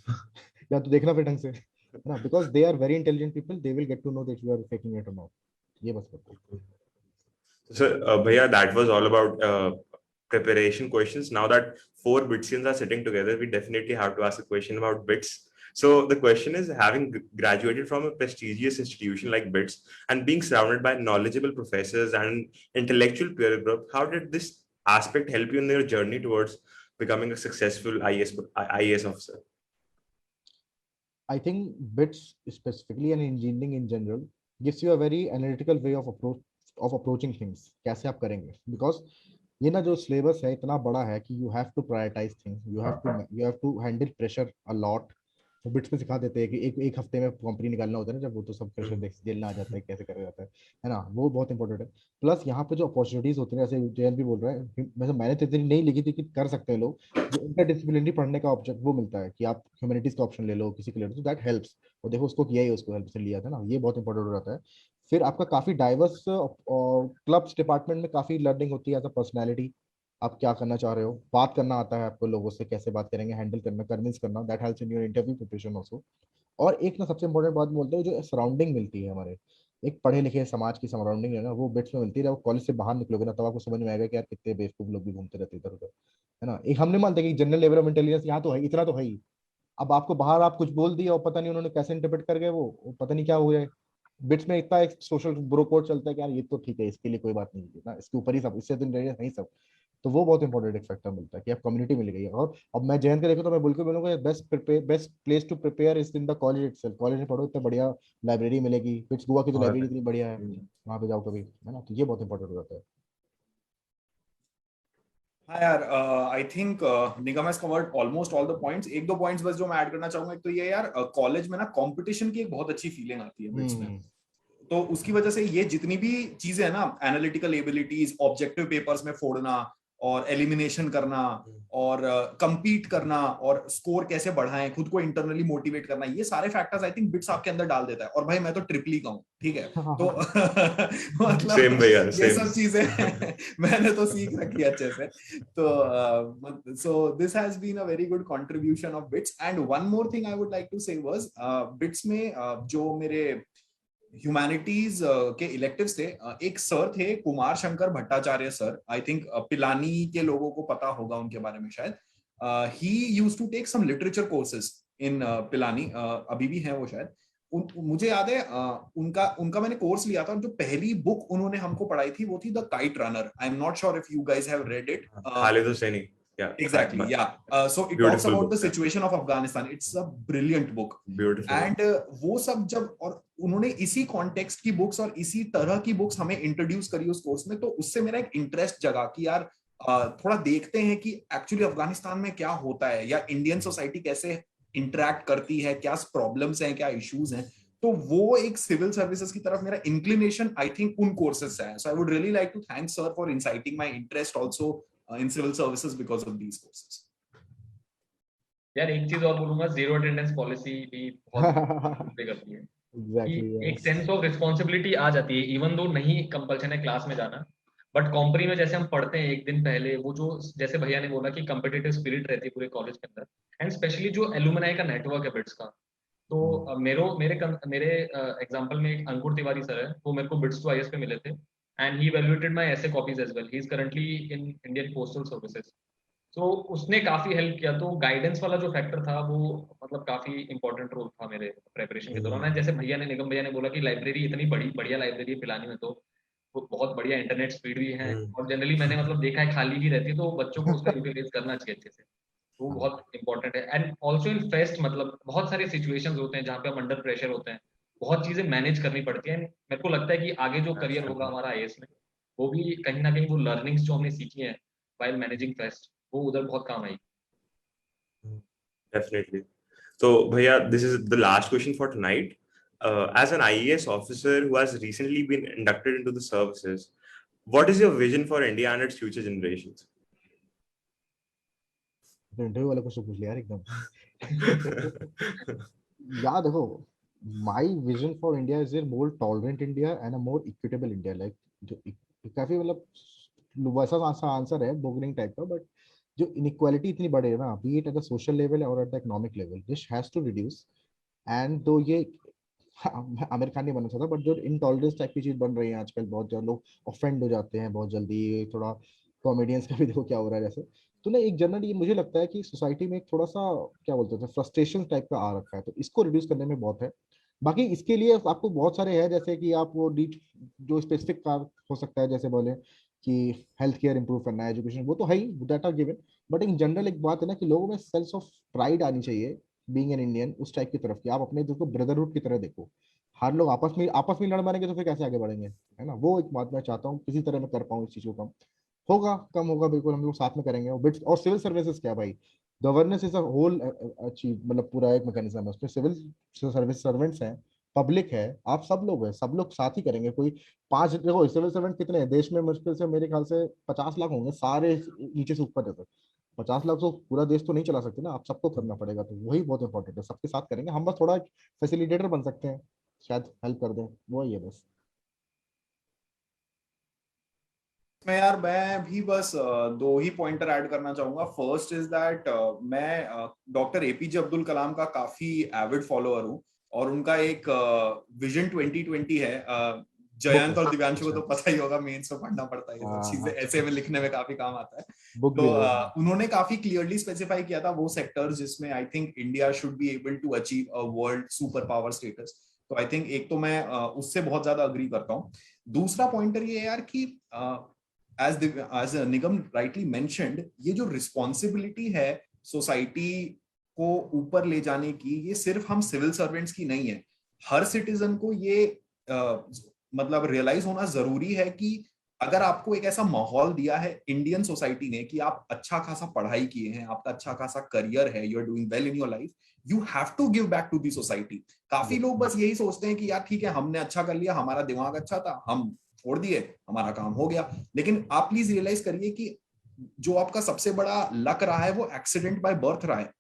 या तो देखना फिर ढंग से, है ना, because they are very intelligent people, they will get to know that you are faking it और नॉट. ये बस बताओ. So, Bhaiya, that was all about preparation questions. Now that 4 Bitsians are sitting together, we definitely have to ask a question about BITS. So the question is, having graduated from a prestigious institution like BITS and being surrounded by knowledgeable professors and intellectual peer group, how did this aspect help you in your journey towards becoming a successful IAS officer? I think BITS specifically and engineering in general gives you a very analytical way of approaching things. कैसे आप करेंगे, because ये ना जो syllabus है इतना बड़ा है कि you have to prioritize things, you have to handle pressure a lot. वो बिट्स में सिखा देते हैं कि एक हफ्ते में कंपनी निकालना होता है ना, जब वो तो सब प्रेशर झेलना आ जाता है, कैसे करा जाता है ना, वो बहुत इंपॉर्टेंट है. प्लस यहाँ पे जो अपॉर्चुनिटीज होती है, जैसे जयंत भी बोल रहा है, मैंने तो इतनी नहीं लिखी थी कि कर सकते हैं लोग, जो इंटरडिसिप्लिनरी पढ़ने का ऑब्जेक्ट वो मिलता है कि आप ह्यूमैनिटीज का ऑप्शन ले लो किसी के लिए, तो दैट हेल्प्स. और देखो उसको किया ही, उसको हेल्प से लिया था ना, ये बहुत इंपॉर्टेंट हो जाता है. फिर आपका काफी डाइवर्स क्लब्स डिपार्टमेंट में काफी लर्निंग होती है एज अ पर्सनैलिटी. आप क्या करना चाह रहे हो, बात करना आता है आपको, लोगों से कैसे बात करेंगे, हैंडल करना, कन्विंस करना, that helps in your interview preparation also. और एक ना सबसे इंपॉर्टेंट बात बोलते हैं, जो सराउंडिंग मिलती है हमारे एक पढ़े लिखे समाज की सराउंडिंग है ना, वो बिट्स में मिलती है. जब कॉलेज से बाहर निकलोगे ना, तब आपको समझ में आएगा कि यार कितने बेवकूफ लोग भी घूमते रहते इधर उधर, है ना. एक हम नहीं मानते कि जनरल लेवल ऑफ इंटेलिजेंस यहाँ तो है, इतना तो है ही. अब आपको बाहर आप कुछ बोल दिया और पता नहीं उन्होंने कैसे इंटरप्रेट कर गए, वो पता नहीं क्या हो जाए. बिट्स में इतना एक सोशल ब्रो कोड चलता है कि यार ये तो ठीक है, इसके लिए कोई बात नहीं है ना, इसके ऊपर ही सब, इससे तो नहीं सब. तो वो बहुत इंपॉर्टेंट एक फैक्टर मिलता है कि आप कम्युनिटी मिल गई है. और अब मैं जयंत का देखो तो मैं बिल्कुल बोलूंगा best place to prepare is in the college itself. College में पढ़ो, इतना बढ़िया लाइब्रेरी मिलेगी, बिट्स गोवा की तो लाइब्रेरी इतनी बढ़िया है, वहां पे जाओ कभी, है ना. तो ये बहुत इंपॉर्टेंट हो जाता है. हाँ यार, I think Nigam has covered almost all the points. एक दो पॉइंट्स बस जो मैं ऐड करना चाहूंगा. एक तो ये यार, कॉलेज में ना कंपटीशन की एक बहुत अच्छी फीलिंग आती है बिट्स में. तो उसकी वजह से ये जितनी भी चीजें है ना, एनालिटिकल एबिलिटीज, ऑब्जेक्टिव पेपर्स में फोड़ना और एलिमिनेशन करना और compete करना और स्कोर कैसे बढ़ाएं, खुद को इंटरनली मोटिवेट करना, ये सारे फैक्टर्स आई थिंक बिट्स आपके अंदर डाल देता है. और भाई मैं तो ट्रिपली का हूं, ठीक है. तो मतलब Same भैया, ये same. सब चीजें मैंने तो सीख रखी है अच्छे से. तो so this has been a very good contribution of BITS. And one more thing I would like to say was, BITS में जो मेरे ह्यूमैनिटीज के इलेक्टिव्स थे, एक सर थे Kumar Shankar Bhattacharya sir. I think Pilani के लोगों को पता होगा उनके बारे में शायद. He used to take some literature courses in Pilani. अभी भी हैं वो शायद. मुझे याद है उनका उनका मैंने कोर्स लिया था, और जो पहली बुक उन्होंने हमको पढ़ाई थी वो थी the kite runner. I am not sure if you guys have read it. Khalid Hosseini. Yeah. Exactly, yeah. So it talks Beautiful about book, the yeah. situation of Afghanistan. It's a brilliant book. Beautiful. And वो सब जब, और उन्होंने इसी context की books और इसी तरह की बुक्स हमें इंट्रोड्यूस करी उस कोर्स में, तो उससे मेरा एक इंटरेस्ट जगा कि यार थोड़ा देखते हैं कि एक्चुअली अफगानिस्तान में क्या होता है, या इंडियन सोसाइटी कैसे इंटरेक्ट करती है, क्या प्रॉब्लम्स हैं, क्या इश्यूज हैं. तो वो एक सिविल सर्विसेज की तरफ मेरा इंक्लिनेशन आई थिंक उन कोर्सेज से है. So I would really like to thank sir for inciting my interest also in civil services because of these courses. यार एक चीज और बोलूंगा, जीरो अटेंडेंस पॉलिसी भी बहुत पे करती है. Exactly, कि एक yes. सेंस ऑफ रिस्पॉन्सिबिलिटी आ जाती है, इवन दो नहीं कंपल्शन है क्लास में जाना, बट कॉम्प्री में जैसे हम पढ़ते हैं एक दिन पहले, वो जो जैसे भैया ने बोला कि कम्पिटिटिव स्पिरिट रहती है पूरे कॉलेज के अंदर, एंड स्पेशली जो एलुमनाई का नेटवर्क है बिट्स का. तो मेरे एग्जांपल में एक अंकुर तिवारी सर है, वो मेरे को बिट्स टू आईएएस पे मिले थे, and he evaluated my essay copies as well. He is currently in Indian postal services. तो उसने काफी हेल्प किया. तो गाइडेंस वाला जो फैक्टर था वो मतलब काफी इंपॉर्टेंट रोल था मेरे प्रेपरेशन के दौरान. जैसे निगम भैया ने बोला कि लाइब्रेरी इतनी बड़ी बढ़िया लाइब्रेरी है पिलानी में, तो वो बहुत बढ़िया इंटरनेट स्पीड भी है, और जनरली मैंने मतलब देखा है खाली ही रहती है, तो बच्चों को उसका यूटिलाइज करना चाहिए अच्छे से. वो बहुत इंपॉर्टेंट है. एंड ऑल्सो इन फेस्ट, मतलब बहुत सारे सिचुएशंस होते हैं जहाँ पे हम अंडर प्रेशर होते हैं, बहुत चीजें मैनेज करनी पड़ती है. मेरे को लगता है कि आगे जो करियर होगा हमारा आईएएस में, वो भी कहीं ना कहीं वो लर्निंग्स जो हमने सीखी हैं व्हाइल मैनेजिंग फेस्ट, वो उधर बहुत काम आएगी. Definitely. So, Bhaiya, this is the last question for tonight. As an IAS officer who has recently been inducted into the services, what is your vision for India and its future generations? तो interview वाला question पूछ लिया यार एकदम. यार देखो, my vision for India is a more tolerant India and a more equitable India. Like जो काफी मतलब वैसा सा आंसर है बोगलिंग टाइप का, बट जो इनइक्वालिटी इतनी बढ़े ना, be it at the social level और at the economic level, this has to reduce. And तो ये आमिर खान नहीं बनना चाहता, बट जो इंटॉलरेंस टाइप की चीज बन रही है आजकल, बहुत ज्यादा लोग ऑफेंड हो जाते हैं बहुत जल्दी. थोड़ा कॉमेडियंस का भी देखो क्या हो रहा है जैसे. तो ना एक जनरली मुझे लगता है कि सोसाइटी में एक थोड़ा सा क्या बोलते हैं फ्रस्ट्रेशन टाइप का आ रखा है, तो इसको रिड्यूस करने में बहुत है. बाकी इसके लिए आपको बहुत सारे हैं, जैसे कि आप वो जो स्पेसिफिक काम हो सकता है, जैसे बोले कि हेल्थ केयर इंप्रूव करना है, एजुकेशन, वो तो है ही, that are given. But in general एक बात है ना कि लोगों में सेंस ऑफ प्राइड आनी चाहिए बीइंग एन इंडियन, उस टाइप की तरफ कि आप अपने दोस्त को ब्रदरहुड की तरह देखो. हर लोग आपस में लड़ मारेंगे तो फिर कैसे आगे बढ़ेंगे, है ना. वो एक बात मैं चाहता हूँ किसी तरह मैं कर पाऊँ इस चीज को. कम होगा बिल्कुल, हम लोग साथ में करेंगे. और बिट्स और सिविल सर्विसेज क्या भाई, governance is a whole achieve, मतलब पूरा एक मैकेनिज्म है, उसमें सिविल सर्विस सर्वेंट्स हैं, पब्लिक है, आप सब लोग हैं, सब लोग साथ ही करेंगे. कोई 5 देखो सिविल सर्वेंट कितने हैं देश में, मुश्किल से मेरे ख्याल से 50 लाख होंगे सारे नीचे से ऊपर तक. 50 लाख तो पूरा देश तो नहीं चला सकते ना, आप सबको करना पड़ेगा. तो वही बहुत इंपॉर्टेंट है, सबके साथ करेंगे. हम बस थोड़ा फैसिलिटेटर बन सकते हैं, शायद हेल्प कर दें, वही है बस. मैं यार मैं भी बस दो ही पॉइंटर ऐड करना चाहूंगा. फर्स्ट इज दैट मैं डॉक्टर एपीजे अब्दुल कलाम का काफी एविड फॉलोअर हूँ, और उनका एक विजन 2020 है. जयंत और दिव्यांशु को तो पता ही होगा, मेंस में पढ़ना पड़ता है, ये सब चीजें ऐसे में लिखने में काफी काम आता है. तो उन्होंने काफी क्लियरली स्पेसिफाई किया था वो सेक्टर्स जिसमें I think India should be able to achieve a world super power status. तो आई थिंक एक तो मैं उससे बहुत ज्यादा अग्री करता हूँ. दूसरा पॉइंटर ये है यार कि as निगम राइटली मेंशन्ड, ये जो रिस्पॉन्सिबिलिटी है सोसाइटी को ऊपर ले जाने की, ये सिर्फ हम सिविल सर्वेंट्स की नहीं है. हर सिटीजन को ये मतलब रियलाइज होना जरूरी है कि अगर आपको एक ऐसा माहौल दिया है इंडियन सोसाइटी ने कि आप अच्छा खासा पढ़ाई किए हैं, आपका अच्छा खासा करियर है, you are doing well in your life, you have to give back to the society. काफी लोग बस यही सोचते हैं कि यार ठीक है, हमने अच्छा कर लिया, हमारा दिमाग अच्छा था, हम छोड़ दिए, हमारा काम हो गया। लेकिन आप प्लीज रियलाइज करिए कि जो आपका सबसे बड़ा लक रहा है वो एक्सीडेंट बाय बर्थ रहा है।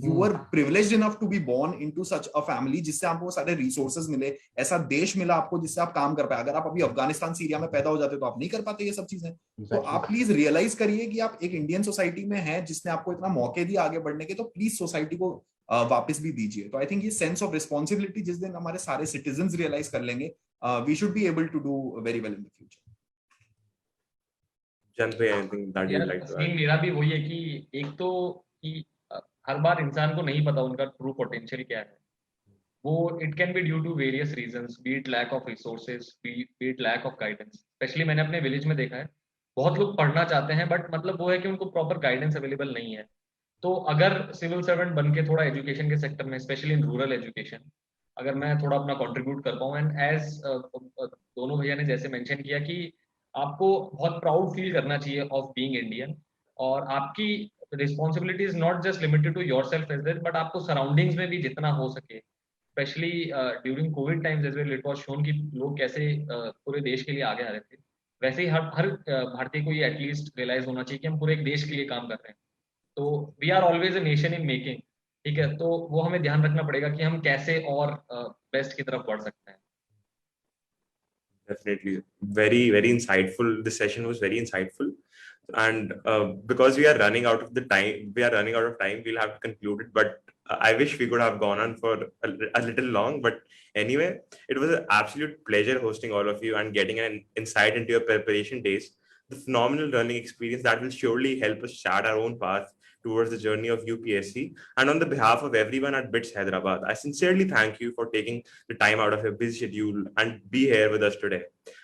You are privileged enough to be born into such a family जिससे आपको सारे रिसोर्सेज मिले, ऐसा देश मिला आपको जिससे आप काम कर पाए। अगर आप अभी अफगानिस्तान सीरिया में पैदा हो जाते तो आप नहीं कर पाते ये सब चीजें। तो आप प्लीज रियलाइज करिए कि आप एक इंडियन सोसाइटी में हैं जिसने आपको इतना मौके दिए आगे बढ़ने के, तो प्लीज सोसाइटी को वापस भी दीजिए। तो आई थिंक ये सेंस ऑफ रिस्पॉन्सिबिलिटी जिस दिन हमारे सारे सिटीजन रियलाइज कर लेंगे, we should be able to do very well in the future. Janvi, anything that you'd like to add? मेरा भी वही है कि एक तो कि हर बार इंसान को नहीं पता उनका ट्रू पोटेंशियल क्या है। वो it can be due to various reasons, be it lack of resources, be it lack of guidance. Specially मैंने अपने विलेज में देखा है, बहुत लोग पढ़ना चाहते हैं बट मतलब वो है कि उनको प्रॉपर गाइडेंस अवेलेबल नहीं है। तो अगर सिविल सर्वेंट बन के थोड़ा एजुकेशन के सेक्टर में, स्पेशली इन रूरल एजुकेशन, अगर मैं थोड़ा अपना कंट्रीब्यूट कर पाऊँ, एंड एज दोनों भैया ने जैसे मेंशन किया कि आपको बहुत प्राउड फील करना चाहिए ऑफ बीइंग इंडियन, और आपकी responsibility is not just limited to yourself as well, but आपको सराउंडिंग्स में भी जितना हो सके, specially during Covid times as well, it was shown कि लोग कैसे पूरे देश के लिए आगे आ रहे थे। वैसे ही हर भारतीय को ये एटलीस्ट रियलाइज होना चाहिए कि हम पूरे एक देश के लिए काम कर रहे हैं। तो we are always a nation in making, ठीक है। तो वो हमें ध्यान रखना पड़ेगा कि हम कैसे और बेस्ट की तरफ बढ़ सकते हैं। Definitely, very insightful. This session was very insightful, and because we are running out of time, we'll have to conclude it. But I wish we could have gone on for a little long. But anyway, it was an absolute pleasure hosting all of you and getting an insight into your preparation days. The phenomenal learning experience that will surely help us chart our own path towards the journey of UPSC. And on the behalf of everyone at BITS Hyderabad, I sincerely thank you for taking the time out of your busy schedule and be here with us today.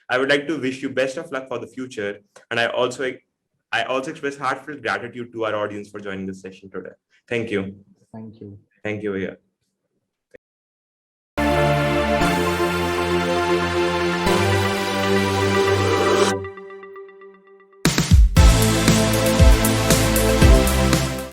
I would like to wish you best of luck for the future. And I also express heartfelt gratitude to our audience for joining this session today. Thank you. Thank you. Thank you, Bhaiya.